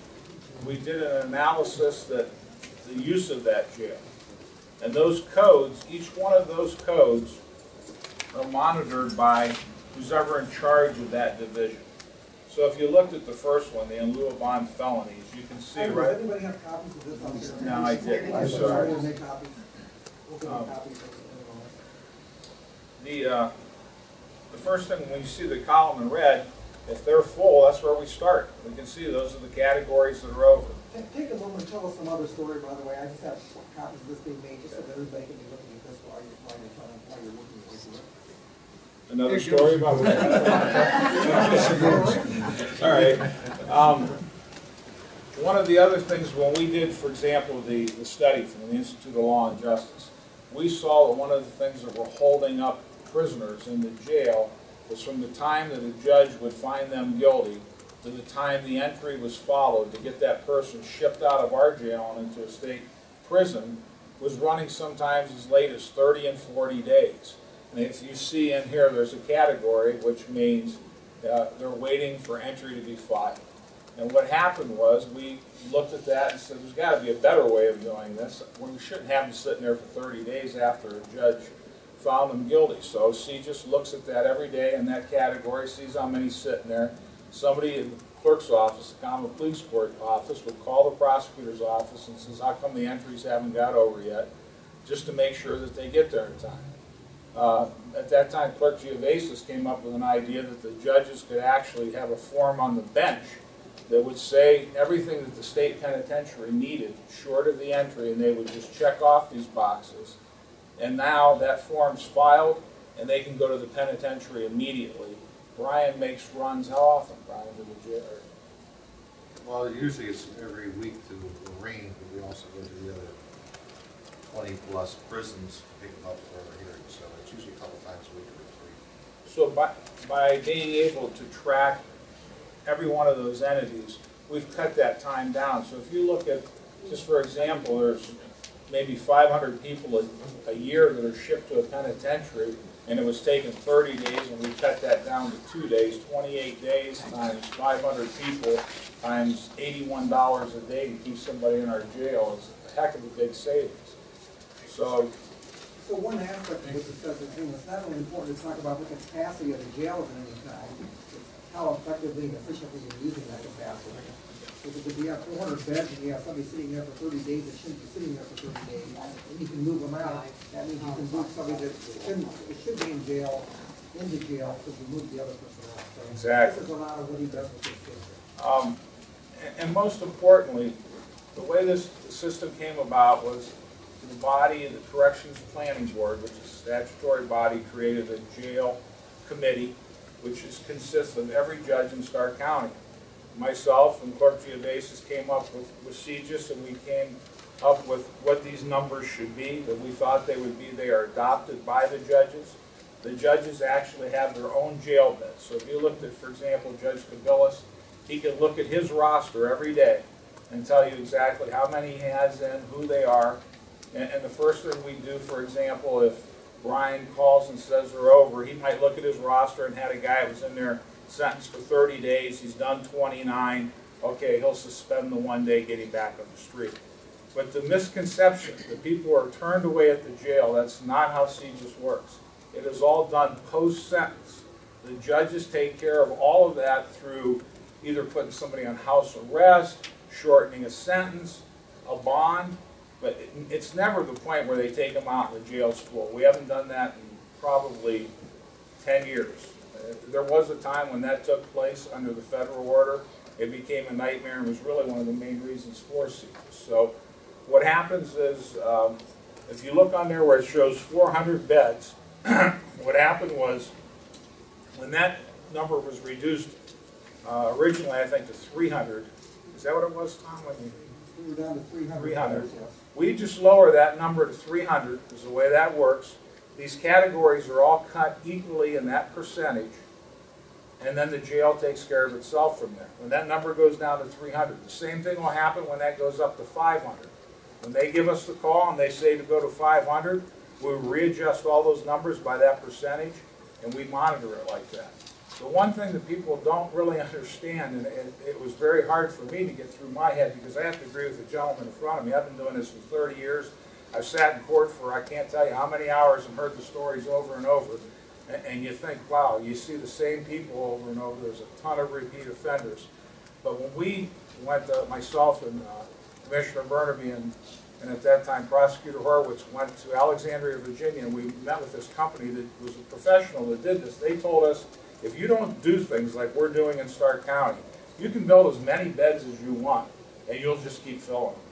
we did an analysis that the use of that jail. And those codes, each one of those codes are monitored by who's ever in charge of that division. So if you looked at the first one, the in lieu of bond felonies, you can see Does right... anybody have copies of this on here? No, I didn't. I'm sorry. We'll make copies. We'll get copies. The first thing, when you see the column in red, if they're full, that's where we start. We can see those are the categories that are over. Take a moment and tell us some other story, by the way. I just have copies of this being made, just so that everybody can be looking at this while you're looking at this. Another story about all right. One of the other things, when we did, for example, the study from the Institute of Law and Justice, we saw that one of the things that were holding up prisoners in the jail was from the time that a judge would find them guilty to the time the entry was followed to get that person shipped out of our jail and into a state prison was running sometimes as late as 30 and 40 days. And if you see in here, there's a category which means they're waiting for entry to be filed. And what happened was we looked at that and said, there's got to be a better way of doing this. We shouldn't have them sitting there for 30 days after a judge found them guilty. So CJIS looks at that every day in that category, sees how many's sitting there. Somebody in the clerk's office, the common police court office, would call the prosecutor's office and says, how come the entries haven't got over yet? Just to make sure that they get there in time. At that time, Clerk Geovasis came up with an idea that the judges could actually have a form on the bench that would say everything that the state penitentiary needed short of the entry, and they would just check off these boxes. And now that form's filed, and they can go to the penitentiary immediately. Brian makes runs, how often, Brian, to the jail? Well, usually it's every week to Lorraine, but we also go to the other 20-plus prisons to pick them up for our hearings, so it's usually a couple times a week or 3. So by being able to track every one of those entities, we've cut that time down. So if you look at, just for example, there's maybe 500 people a year that are shipped to a penitentiary, and it was taking 30 days, and we cut that down to 2 days, 28 days times 500 people times $81 a day to keep somebody in our jail is a heck of a big savings. So one aspect of this discussion, it's not only important to talk about the capacity of the jail at any time, it's how effectively and efficiently you're using that capacity. Because if you have 400 beds and you have somebody sitting there for 30 days that shouldn't be sitting there for 30 days, and you can move them out, that means you can move somebody that should be in jail into jail because you move the other person out. So exactly. This is a lot of what he does with this case. And most importantly, the way this system came about was the body, the Corrections Planning Board, which is a statutory body, created a jail committee, which consists of every judge in Stark County. Myself and Clerk Geovasis came up with procedures, and we came up with what these numbers should be, that we thought they would be. They are adopted by the judges. The judges actually have their own jail beds. So if you looked at, for example, Judge Cabillas, he can look at his roster every day and tell you exactly how many he has in, who they are. And the first thing we do, for example, if Brian calls and says they're over, he might look at his roster and had a guy who was in there sentenced for 30 days, he's done 29, okay, he'll suspend the 1 day, get him back on the street. But the misconception that people are turned away at the jail, that's not how CJIS works. It is all done post-sentence. The judges take care of all of that through either putting somebody on house arrest, shortening a sentence, a bond, but it's never the point where they take them out and the jail's full. We haven't done that in probably 10 years. There was a time when that took place under the federal order. It became a nightmare and was really one of the main reasons for CJIS. So what happens is, if you look on there where it shows 400 beds, what happened was, when that number was reduced originally, I think, to 300, is that what it was, Tom? We were down to 300. 300. Yes. We just lower that number to 300, is the way that works. These categories are all cut equally in that percentage, and then the jail takes care of itself from there. When that number goes down to 300, the same thing will happen when that goes up to 500. When they give us the call and they say to go to 500, we readjust all those numbers by that percentage, and we monitor it like that. The one thing that people don't really understand, and it was very hard for me to get through my head, because I have to agree with the gentleman in front of me. I've been doing this for 30 years. I've sat in court for I can't tell you how many hours and heard the stories over and over. And you think, wow, you see the same people over and over. There's a ton of repeat offenders. But when we went, myself and Commissioner Burnaby and at that time Prosecutor Horowitz went to Alexandria, Virginia, and we met with this company that was a professional that did this. They told us, if you don't do things like we're doing in Stark County, you can build as many beds as you want, and you'll just keep filling them.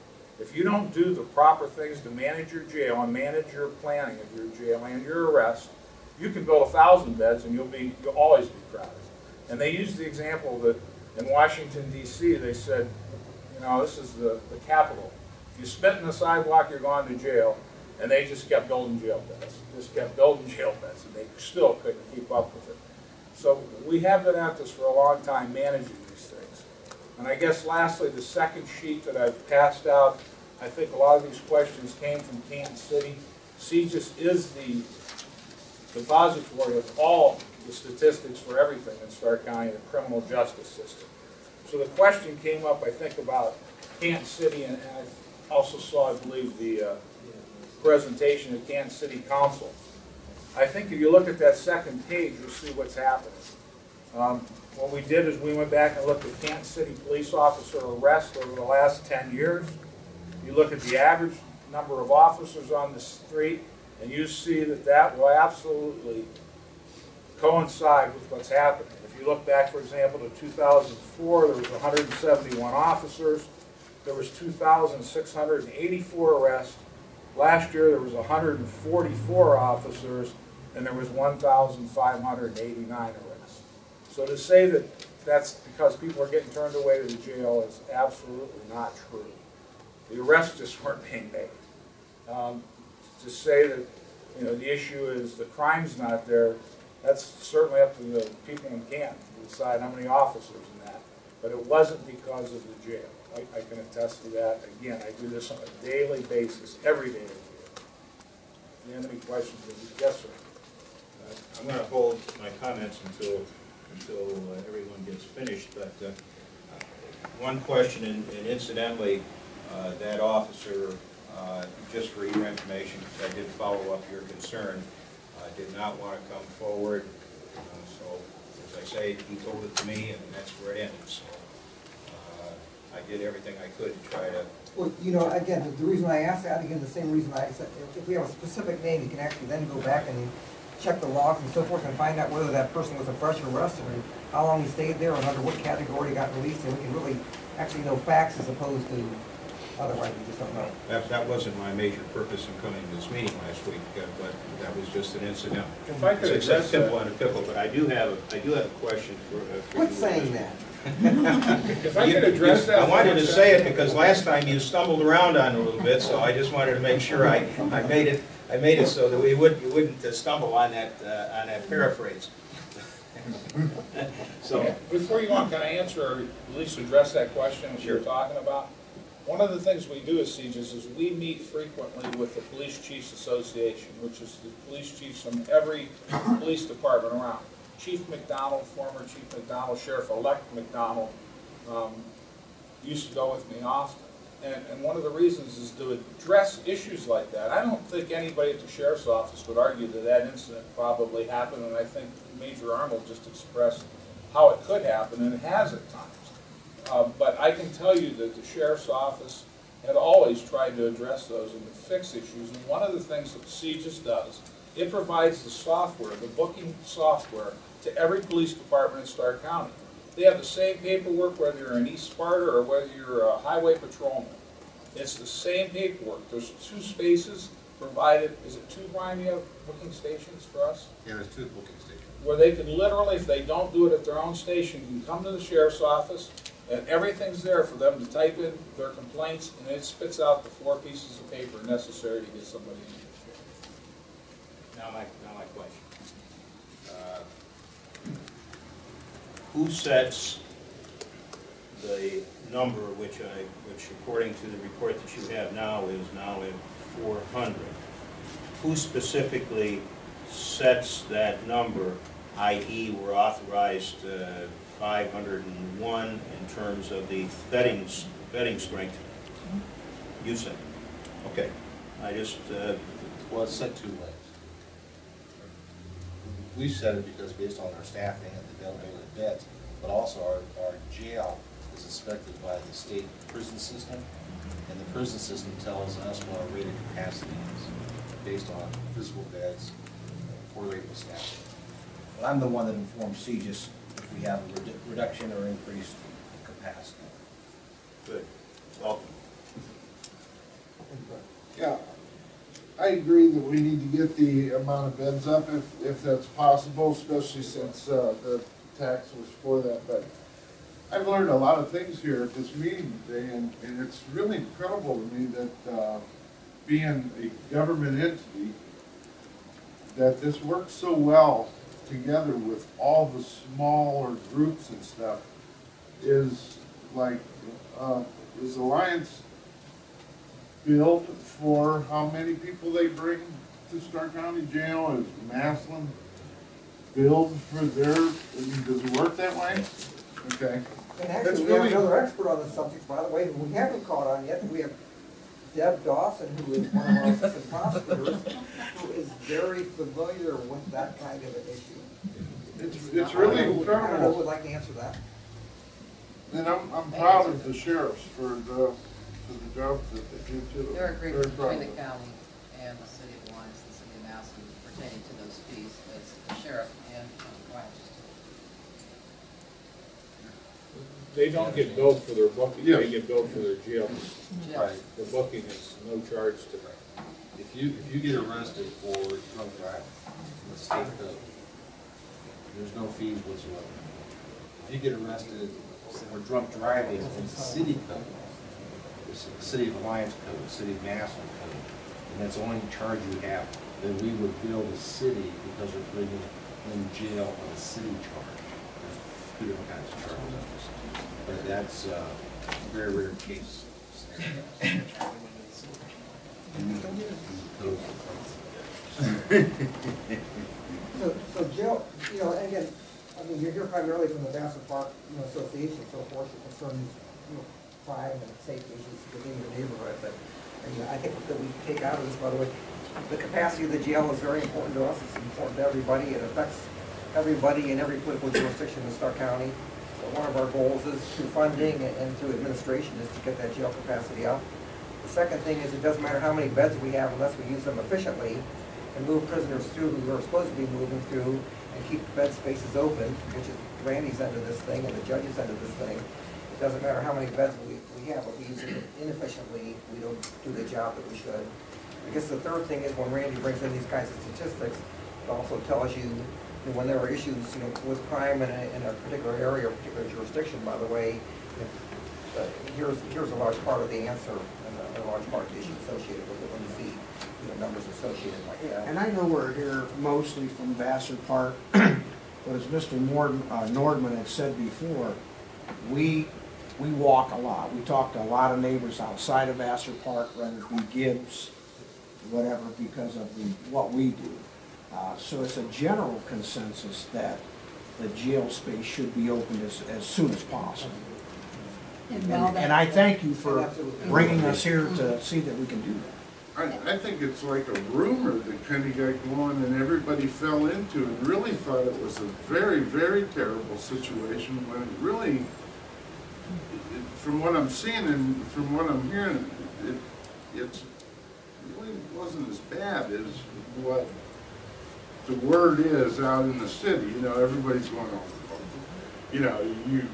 If you don't do the proper things to manage your jail and manage your planning of your jail and your arrest, you can build 1,000 beds and you'll always be crowded. And they used the example that in Washington, D.C., they said, you know, this is the capital. If you spit in the sidewalk, you're going to jail. And they just kept building jail beds. Just kept building jail beds, and they still couldn't keep up with it. So we have been at this for a long time, managing these things. And I guess lastly, the second sheet that I've passed out, I think a lot of these questions came from Kansas City. CJIS is the depository of all the statistics for everything in Stark County, the criminal justice system. So the question came up, I think, about Kansas City, and I also saw, I believe, the presentation at Kansas City Council. I think if you look at that second page, you'll see what's happening. What we did is we went back and looked at Kansas City police officer arrests over the last 10 years. You look at the average number of officers on the street, and you see that that will absolutely coincide with what's happening. If you look back, for example, to 2004, there was 171 officers. There was 2,684 arrests. Last year, there was 144 officers, and there was 1,589 arrests. So to say that that's because people are getting turned away to the jail is absolutely not true. The arrests just weren't being made. To say that, you know, the issue is the crime's not there, that's certainly up to the people in Canton to decide how many officers in that. But it wasn't because of the jail. I can attest to that. Again, I do this on a daily basis, every day of the year. Do you have any questions? Yes, sir. I'm going to hold my comments until everyone gets finished, but one question, and incidentally, that officer, just for your information, because I did follow up your concern, did not want to come forward. So, as I say, he told it to me, and that's where it ended. So, I did everything I could to try to. Well, you know, again, the reason I asked that, again, the same reason I said, if we have a specific name, you can actually then go back and check the logs and so forth and find out whether that person was a fresh arrest and how long he stayed there and under what category he got released, and we can really actually know facts as opposed to otherwise we just don't know. That wasn't my major purpose in coming to this meeting last week, but that was just an incident. If I could It's address simple that. and a pickle, but I do have a question for Quit you. saying that. If I could address that. I wanted to say it because last time you stumbled around on it a little bit, so I just wanted to make sure I made it so that you wouldn't stumble on that paraphrase. So Before you go on, can I answer or at least address that question that you're talking about? One of the things we do as CJS is we meet frequently with the Police Chiefs Association, which is the police chiefs from every police department around. Chief McDonald, former Chief McDonald, Sheriff-elect McDonald, used to go with me often. And one of the reasons is to address issues like that. I don't think anybody at the Sheriff's Office would argue that that incident probably happened, and I think Major Arnold just expressed how it could happen, and it has at times. But I can tell you that the Sheriff's Office had always tried to address those and to fix issues. And one of the things that CJS does, it provides the software, the booking software, to every police department in Stark County. They have the same paperwork whether you're in East Sparta or whether you're a highway patrolman. It's the same paperwork. There's 2 spaces provided. Is it 2, Brian, you have booking stations for us? Yeah, there's 2 booking stations. Where they can literally, if they don't do it at their own station, you can come to the Sheriff's Office and everything's there for them to type in their complaints, and it spits out the 4 pieces of paper necessary to get somebody in the sheriff. now my question. Who sets the number, which according to the report that you have now is now at 400? Who specifically sets that number, i.e. we're authorized 501 in terms of the bedding strength? You said. Okay. I just... Well, it's set 2 ways. We set it because based on our staffing and the availability of beds, but also our jail is inspected by the state prison system, and the prison system tells us what our rated capacity is based on physical beds for rated staff. Well, I'm the one that informs CJS if we have a reduction or increased capacity. Good. Welcome. Yeah, I agree that we need to get the amount of beds up if that's possible, especially since the tax was for that. But I've learned a lot of things here at this meeting today, and it's really incredible to me that being a government entity, that this works so well together with all the smaller groups and stuff. Is like, is Alliance built for how many people they bring to Stark County Jail? Is Maslin billed for their, does it work that way? Okay. And actually, we have another expert on the subject, by the way, who we haven't caught on yet. We have Deb Dawson, who is one of our assistant prosecutors, who is very familiar with that kind of an issue. It's really I don't know incredible. who would like to answer that. And I'm proud of the sheriffs for the job that they do too. There are Very agreements proud between of the them. county and the city of Alliance, the city of Massey, pertaining to those fees, as the sheriff and Alliance. They don't get billed for their booking, Yes. they get billed for their jail. Right. The booking is no charge to them. If you get arrested for drunk driving, in the state code, there's no fees whatsoever. if you get arrested for drunk driving in city code, it's the City of Alliance code, City of Massillon code, and that's the only charge you have, then we would bill the city because we're putting it in jail on a city charge. There's two different kinds of charges. But that's a very rare case. So Jill, you know, and again, I mean, you're here primarily from the Vassar Park, you know, Association, so of course you're concerned, you know, crime and safety issues within your neighborhood, but, you know, I think that we take out of this, by the way, the capacity of the jail is very important to us, it's important to everybody, it affects everybody in every political jurisdiction in Stark County. So one of our goals is through funding and through administration is to get that jail capacity up. The second thing is it doesn't matter how many beds we have unless we use them efficiently and move prisoners through who we're supposed to be moving through and keep bed spaces open, which is Randy's end of this thing and the judge's end of this thing. It doesn't matter how many beds we have, if we use it inefficiently, we don't do the job that we should. I guess the third thing is when Randy brings in these kinds of statistics, it also tells you when there are issues, you know, with crime in a particular area or particular jurisdiction, by the way, here's a large part of the answer and a large part of the issue associated with it when you see, you know, numbers associated like that. And I know we're here mostly from Vassar Park, but as Mr. Nordman had said before, we walk a lot. We talk to a lot of neighbors outside of Vassar Park, whether it be Gibbs, whatever, because of what we do. So it's a general consensus that the jail space should be opened as soon as possible. And I thank you for bringing us here to see that we can do that. I think it's like a rumor that kind of got going and everybody fell into and really thought it was a very, very terrible situation when it really, from what I'm seeing and from what I'm hearing, it really wasn't as bad as what the word is out in the city. You know, everybody's going, you know, you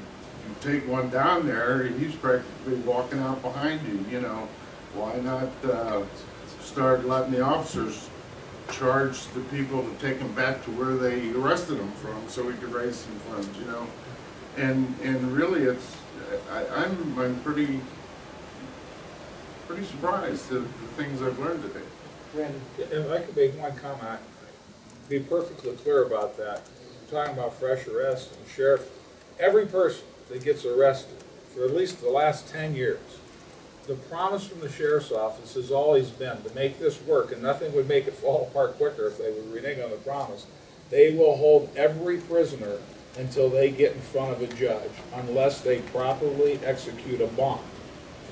take one down there, he's practically walking out behind you, you know. Why not start letting the officers charge the people to take them back to where they arrested them from so we could raise some funds, you know. And really it's, I'm pretty surprised at the things I've learned today. Randy? If I could make one comment, be perfectly clear about that. We're talking about fresh arrests, and sheriff, every person that gets arrested for at least the last 10 years, the promise from the sheriff's office has always been to make this work, and nothing would make it fall apart quicker if they would renege on the promise. They will hold every prisoner until they get in front of a judge, unless they properly execute a bond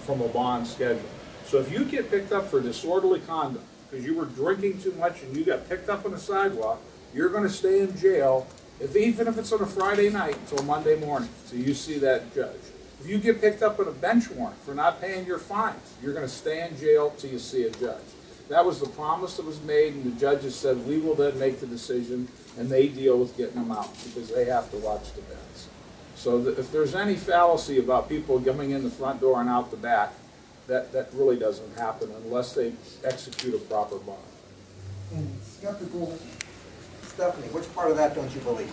from a bond schedule. So if you get picked up for disorderly conduct, because you were drinking too much and you got picked up on the sidewalk, you're going to stay in jail, even if it's on a Friday night, until Monday morning, so you see that judge. If you get picked up on a bench warrant for not paying your fines, you're going to stay in jail till you see a judge. That was the promise that was made, and the judges said, we will then make the decision, and they deal with getting them out, because they have to watch the beds. So if there's any fallacy about people coming in the front door and out the back, that really doesn't happen unless they execute a proper bond. And skeptical Stephanie, which part of that don't you believe?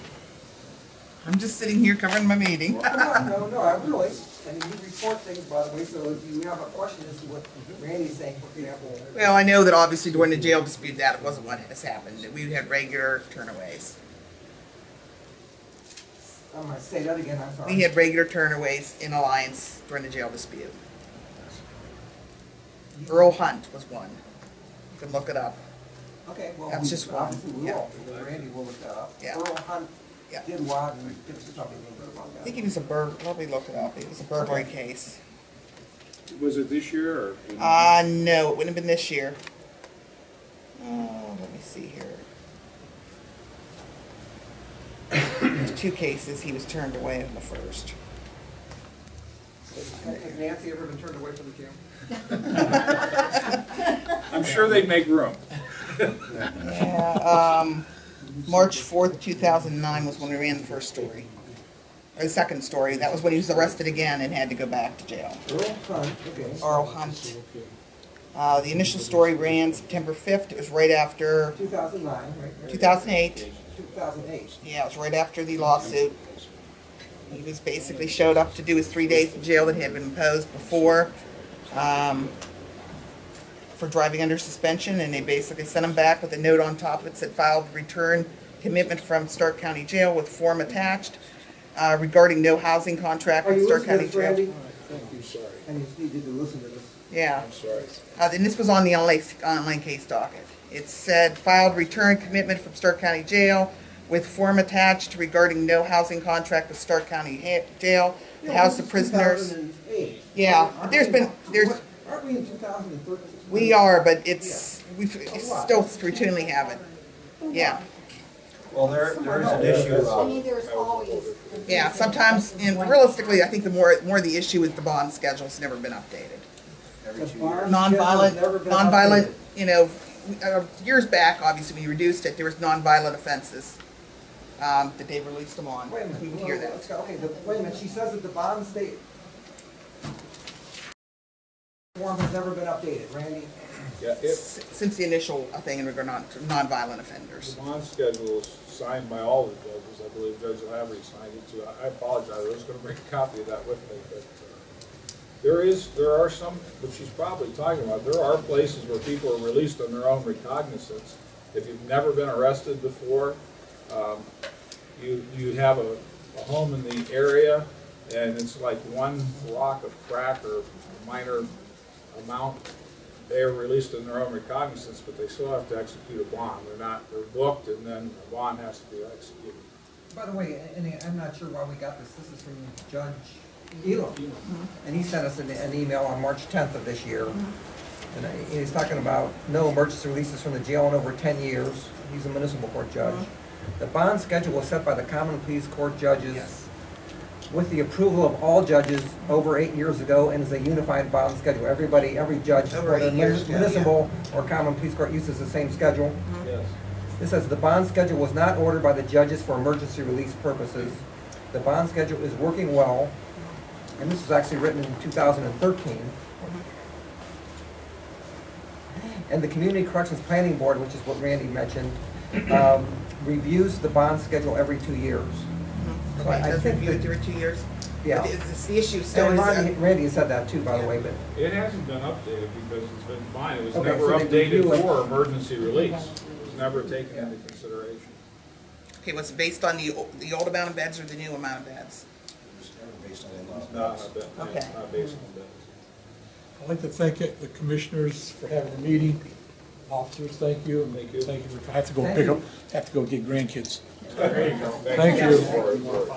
I'm just sitting here covering my meeting. Well, no, I really. And you report things, by the way, so if you have a question as to what Randy's saying, for example. Well, I know that obviously during the jail dispute that wasn't what has happened. We had regular turnaways. I'm going to say that again, I'm sorry. We had regular turnaways in Alliance during the jail dispute. Earl Hunt was one. You can look it up. Okay, well, That's just one. obviously we will. Randy will look that up. Yeah. Earl Hunt Yeah. did what, and give us something a little bit about I that. think he was a let me look it up. It was a burglary case. Was it this year, or? No, it wouldn't have been this year. Let me see here. There's two cases. He was turned away in the first. Has Nancy ever been turned away from the jail? I'm sure they'd make room. Yeah, March 4th, 2009 was when we ran the first story. Or the second story. That was when he was arrested again and had to go back to jail. Earl Hunt, okay. Earl Hunt. The initial story ran September 5th. It was right after 2009, right? 2008. 2008. Yeah, it was right after the lawsuit. He was basically showed up to do his 3 days in jail that had been imposed before for driving under suspension, and they basically sent him back with a note on top of it that said filed return commitment from Stark County Jail with form attached regarding no housing contract Are with you Stark listening to County this, Jail. Randy? Thank you, sorry. And you needed to listen to this. Yeah. I'm sorry. And this was on the online case docket. It said filed return commitment from Stark County Jail with form attached regarding no housing contract with Stark County Jail to house the prisoners. 2008. Yeah, Aren't there's we been, in- there's, Aren't we in 2013? we are, but we still routinely have it. Yeah, Well, there is an issue. I mean, there's always. yeah, sometimes, and realistically, I think the more the issue is the bond schedule's never been updated. Every The 2 bar- years. Nonviolent, Never been nonviolent, updated. years back, obviously, when you reduced it, there was nonviolent offenses that they released them on. Wait a minute. We would hear that. Let's go. Okay, wait a minute. She says that the bond state form has never been updated. Randy? Yeah, if Since the initial thing in regard to nonviolent offenders. the bond schedule is signed by all the judges, I believe Judge Lavery signed it too. I apologize, I was gonna bring a copy of that with me, but there are some, but she's probably talking about, there are places where people are released on their own recognizance. If you've never been arrested before, you have a home in the area, and it's like one block of crack or a minor amount. They are released in their own recognizance, but they still have to execute a bond. They're booked, and then a bond has to be executed. By the way, and I'm not sure why we got this. This is from Judge Elam. And he sent us an email on March 10th of this year. And he's talking about no emergency releases from the jail in over 10 years. He's a municipal court judge. The bond schedule was set by the common pleas court judges with the approval of all judges over 8 years ago, and is a unified bond schedule. Every judge, Over whether 8 years ago, municipal or common pleas court, uses the same schedule. Yes. It says the bond schedule was not ordered by the judges for emergency release purposes. The bond schedule is working well, and this was actually written in 2013. And the Community Corrections Planning Board, which is what Randy mentioned, reviews the bond schedule every 2 years. So Okay, I does think review it that- every 2 years? Yeah. But it's the issue still And is, Randy has said that too, by the way, but It hasn't been updated because it's been fine. It was Okay, never so they review updated it. for emergency release. It was never taken into consideration. okay, was it based on the old amount of beds or the new amount of beds? It's never based on the It's law. not, Okay. it's not based on that. I'd like to thank the commissioners for having the meeting. Officers, thank you. And Thank you. Thank you. I have to go Thank pick you. up, have to go get grandkids. There you go. Thank you.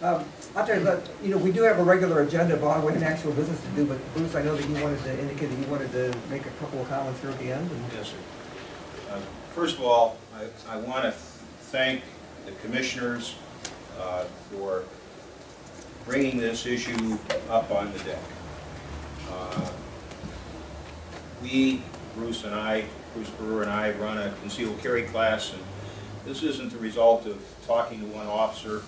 I'll tell you, but, we do have a regular agenda, Bob, we have actual business to do, but Bruce, I know that you wanted to indicate that you wanted to make a couple of comments here at the end. Yes, sir. First of all, I want to thank the commissioners for bringing this issue up on the deck. We, Bruce Brewer and I run a concealed carry class, and this isn't the result of talking to one officer.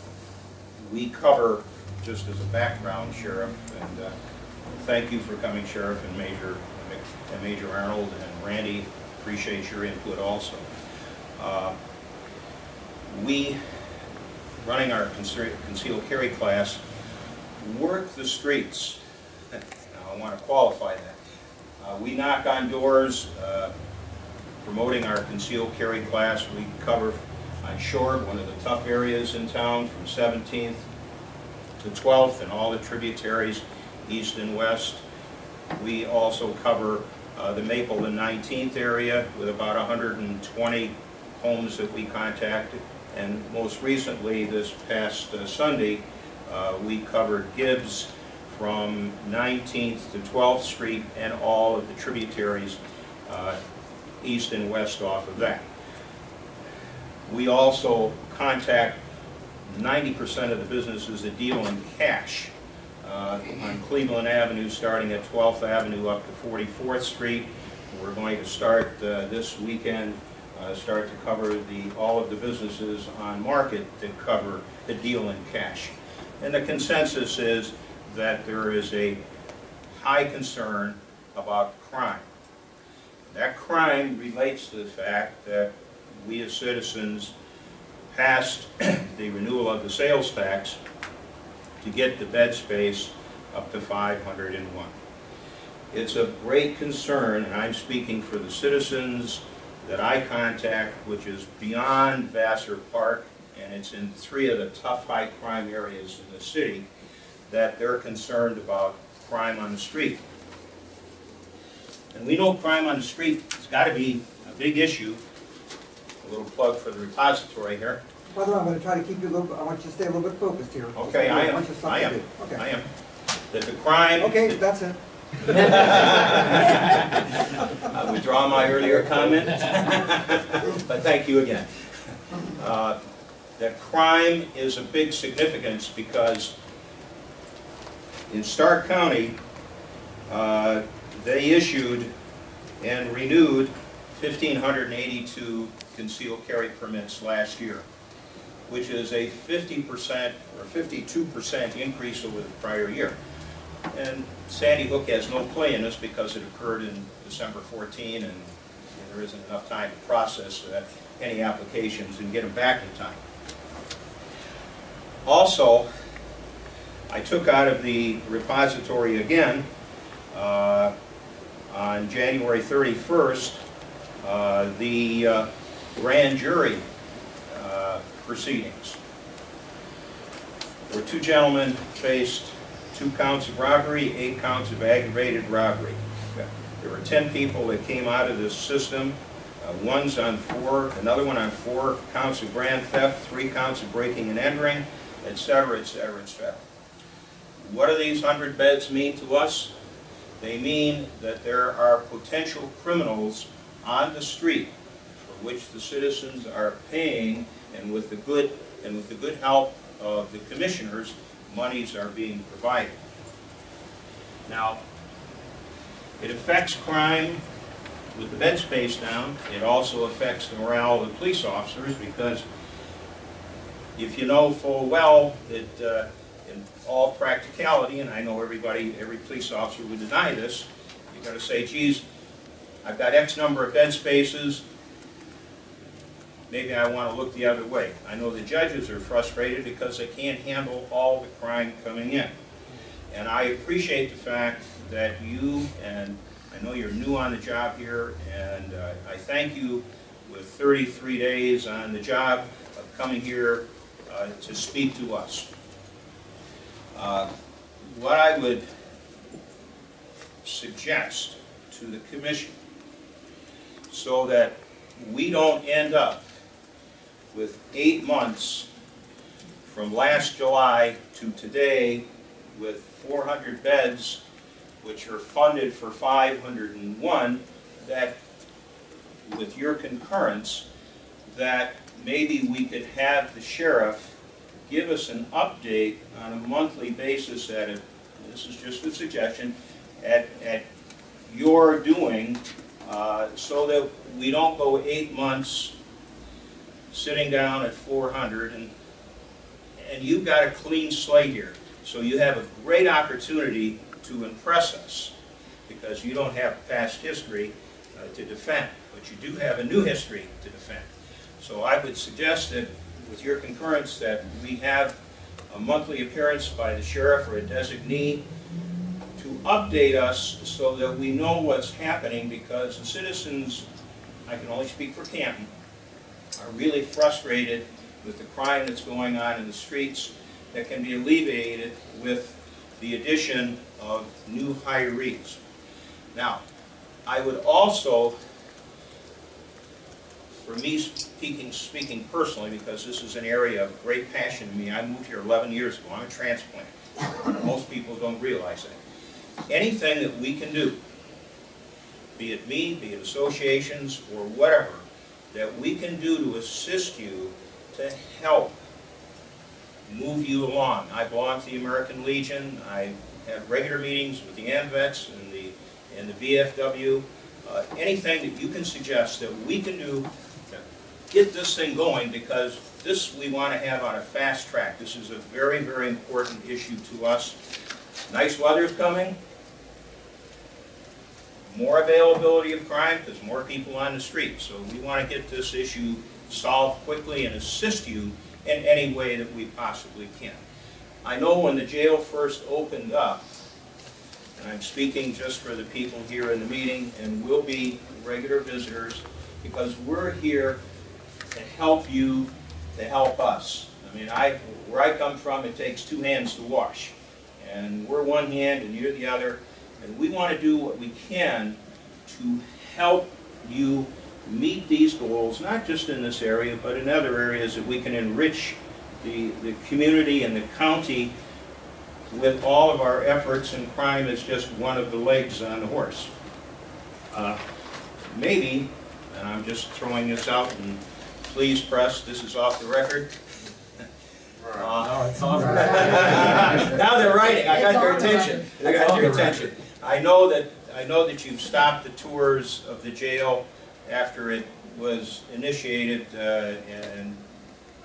We cover, just as a background, Sheriff, and thank you for coming, Sheriff, and Major Arnold, and Randy, appreciate your input also. We, running our concealed carry class, work the streets. Now, I want to qualify that. We knock on doors, promoting our concealed carry class. We cover on Shore, one of the tough areas in town, from 17th to 12th, and all the tributaries, east and west. We also cover the Maple and 19th area with about 120 homes that we contacted. And most recently, this past Sunday, we covered Gibbs from 19th to 12th Street and all of the tributaries east and west off of that. We also contact 90% of the businesses that deal in cash on Cleveland Avenue, starting at 12th Avenue up to 44th Street. We're going to start this weekend, start to cover all of the businesses on Market that deal in cash. And the consensus is that there is a high concern about crime. That crime relates to the fact that we as citizens passed the renewal of the sales tax to get the bed space up to 501. It's of great concern, and I'm speaking for the citizens that I contact, which is beyond Vassar Park, and it's in 3 of the tough high crime areas in the city, that they're concerned about crime on the street. And we know crime on the street has got to be a big issue. A little plug for the repository here. By the way, I'm going to try to keep you a little bit, I want you to stay a little bit focused here. Okay, I am. Want you I am. to do. Okay. I am. That the crime. Okay, that's it. I withdraw my earlier comment, but thank you again. That crime is a big significance because in Stark County, they issued and renewed 1,582 concealed carry permits last year, which is a 50% or 52% increase over the prior year. And Sandy Hook has no play in this because it occurred in December 14 and there isn't enough time to process any applications and get them back in time. Also, I took out of the repository again on January 31st the grand jury proceedings, where 2 gentlemen faced 2 counts of robbery, 8 counts of aggravated robbery. There were 10 people that came out of this system. One's on 4, another one on 4 counts of grand theft, 3 counts of breaking and entering, etc., etc., etc. What do these 100 beds mean to us? They mean that there are potential criminals on the street for which the citizens are paying, and with the good help of the commissioners, monies are being provided. Now, it affects crime with the bed space down. It also affects the morale of the police officers, because if you know full well that in all practicality, and I know every police officer would deny this, you've got to say, geez, I've got X number of bed spaces, maybe I want to look the other way. I know the judges are frustrated because they can't handle all the crime coming in. And I appreciate the fact that you, and I know you're new on the job here, and I thank you with 33 days on the job of coming here to speak to us. What I would suggest to the commission, so that we don't end up with 8 months from last July to today with 400 beds, which are funded for 501, that with your concurrence, that maybe we could have the sheriff give us an update on a monthly basis this is just a suggestion, at your doing, so that we don't go 8 months sitting down at 400, and you've got a clean slate here. So you have a great opportunity to impress us, because you don't have past history to defend, but you do have a new history to defend. So I would suggest that, with your concurrence, that we have a monthly appearance by the sheriff or a designee to update us so that we know what's happening, because the citizens, I can only speak for Canton, are really frustrated with the crime that's going on in the streets that can be alleviated with the addition of new hirees. Now, I would also, for me speaking personally, because this is an area of great passion to me, I moved here 11 years ago, I'm a transplant. Most people don't realize that. Anything that we can do, be it me, be it associations, or whatever, that we can do to assist you to help move you along. I belong to the American Legion. I have regular meetings with the AMVETS and the VFW. Anything that you can suggest that we can do to get this thing going, because this we want to have on a fast track. This is a very, very important issue to us. Nice weather's coming. More availability of crime, because more people on the street. So we want to get this issue solved quickly and assist you in any way that we possibly can. I know when the jail first opened up, and I'm speaking just for the people here in the meeting, and will be regular visitors, because we're here to help you, to help us. I mean, where I come from, it takes two hands to wash. And we're one hand and you're the other, and we want to do what we can to help you meet these goals, not just in this area, but in other areas that we can enrich the community and the county with all of our efforts, and crime is just one of the legs on the horse. Maybe, and I'm just throwing this out, and please press, this is off the record. No, it's on. Now they're writing, I got your attention. I got your attention. I know that you've stopped the tours of the jail after it was initiated, and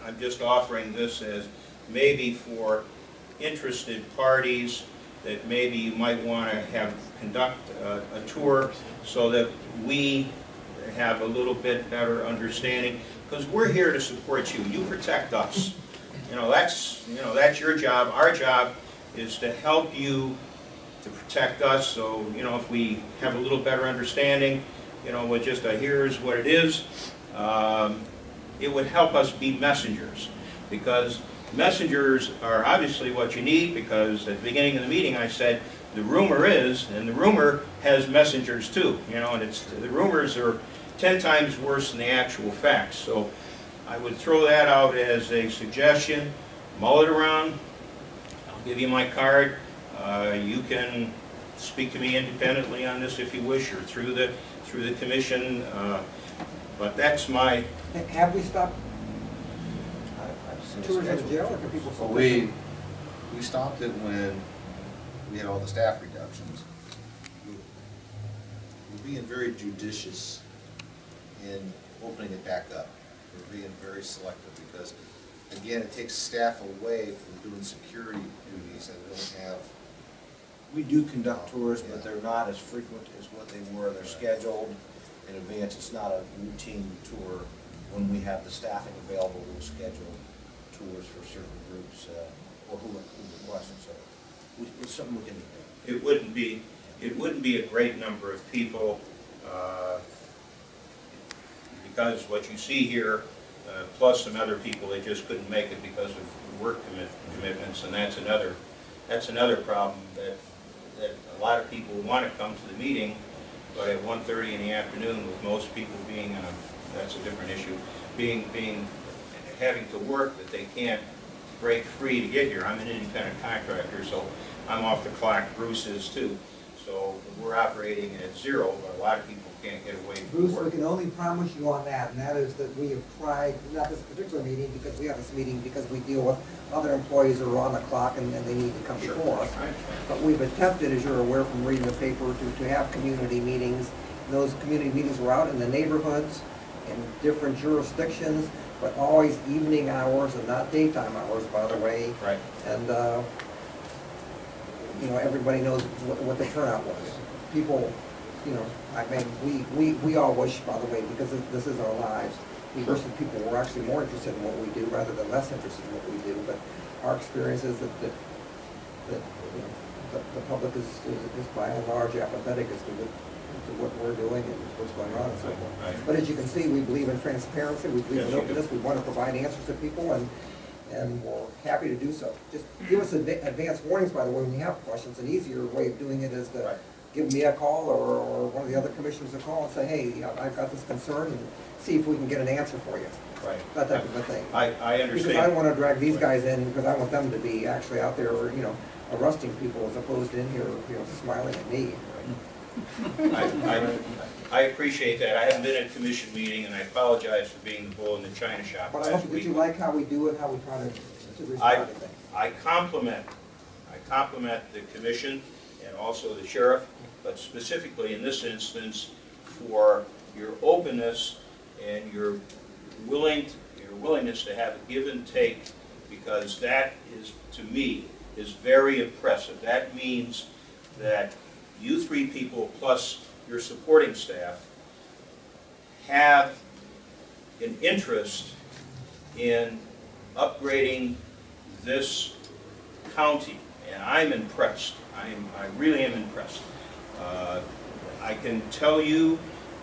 I'm just offering this as maybe for interested parties that maybe you might want to conduct a tour so that we have a little bit better understanding, because we're here to support you. You protect us. That's your job. Our job is to help you to protect us. So, if we have a little better understanding, with just a here's what it is, it would help us be messengers, because messengers are obviously what you need, because at the beginning of the meeting I said the rumor is, and the rumor has messengers too, and the rumors are 10 times worse than the actual facts. So I would throw that out as a suggestion. Mull it around. I'll give you my card. You can speak to me independently on this if you wish, or through the commission. But that's my. Have we stopped tours of the jail, or can people still? Well, we stopped it when we had all the staff reductions. We're being very judicious in opening it back up. We're being very selective, because, again, it takes staff away from doing security duties, and we don't have. We do conduct tours, but they're not as frequent as what they were. They're scheduled in advance. It's not a routine tour. When we have the staffing available, we'll schedule tours for certain groups or who request it. So it's something we can do. It wouldn't be a great number of people, because what you see here, plus some other people, they just couldn't make it because of work commitments, and that's another problem, that a lot of people want to come to the meeting, but at 1:30 in the afternoon, with most people being on that's a different issue, having to work, that they can't break free to get here. I'm an independent contractor, so I'm off the clock. Bruce is too. So we're operating at zero, but a lot of people can't get away from Bruce, work. we can only promise you on that, and that is that we have tried, not this particular meeting, because we have this meeting because we deal with other employees who are on the clock and they need to come before us. But we've attempted, as you're aware from reading the paper, to have community meetings. Those community meetings were out in the neighborhoods, in different jurisdictions, but always evening hours and not daytime hours, by the way. Right. And, everybody knows what the turnout was. People, I mean, we all wish, by the way, because this is our lives, we wish that people were actually more interested in what we do rather than less interested in what we do. But our experience is that the public is by and large apathetic as to what we're doing and what's going on and so forth. Right. But as you can see, we believe in transparency, we believe in openness, we want to provide answers to people, and we're happy to do so. Just give us advance warnings, by the way, when you have questions. An easier way of doing it is to give me a call or one of the other commissioners a call and say, hey, I've got this concern, and see if we can get an answer for you. Right. That type of a thing. I understand. Because I don't want to drag these guys in, because I want them to be actually out there, arresting people as opposed to in here, smiling at me. I appreciate that. I haven't been at a commission meeting, and I apologize for being the bull in the china shop But I last hope week. that you like how we do it, how we try to respond to things. I compliment the commission and also the sheriff, but specifically in this instance for your openness and your willingness to have a give and take, because that is, to me, is very impressive. That means that you three people plus your supporting staff have an interest in upgrading this county, and I'm impressed. I really am impressed. I can tell you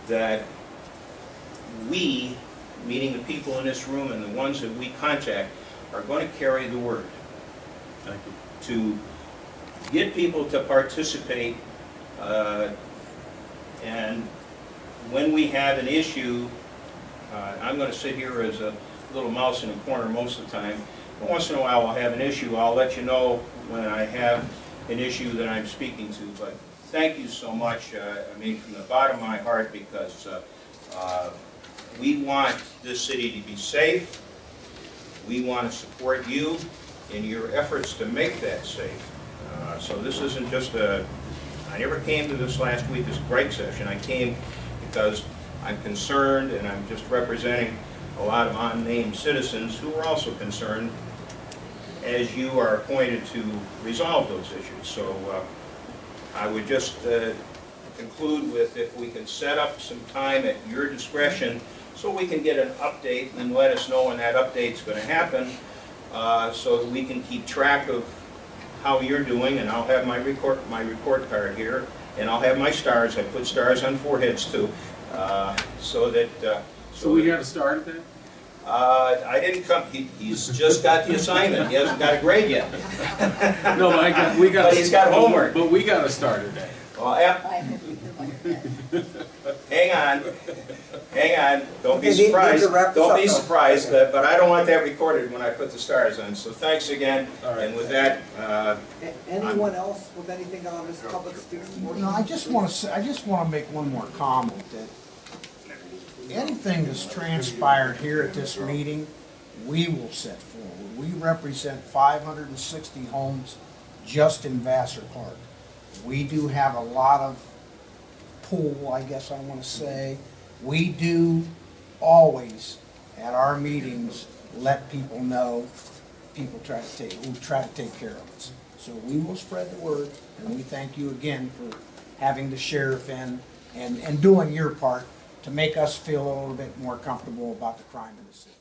that we, meaning the people in this room and the ones that we contact, are going to carry the word. Thank you. To get people to participate, and when we have an issue, I'm going to sit here as a little mouse in a corner most of the time, but once in a while I'll have an issue. I'll let you know when I have an issue that I'm speaking to, but thank you so much, I mean, from the bottom of my heart, because we want this city to be safe. We want to support you in your efforts to make that safe. So this isn't just I never came to this last week as a break session. I came because I'm concerned, and I'm just representing a lot of unnamed citizens who are also concerned as you are appointed to resolve those issues. So I would just conclude with, if we can set up some time at your discretion so we can get an update and let us know when that update's going to happen, so that we can keep track of how you're doing. And I'll have my report card here, and I'll have my stars. I put stars on foreheads too, so that. So we got to start then? I didn't come. He's just got the assignment. He hasn't got a grade yet. No, we got. But he's got homework. But we got to start today. Well, hang on. Don't be surprised. Don't be surprised. But I don't want that recorded when I put the stars on. So thanks again. Right. And with that, Anyone else with anything on this public speaking portion? No, I just want to make one more comment that anything that's transpired here at this meeting, we will set forward. We represent 560 homes just in Vassar Park. We do have a lot of pull, I guess I want to say. We do always, at our meetings, let people know, people try to take care of us. So we will spread the word, and we thank you again for having the sheriff in and doing your part to make us feel a little bit more comfortable about the crime in the city.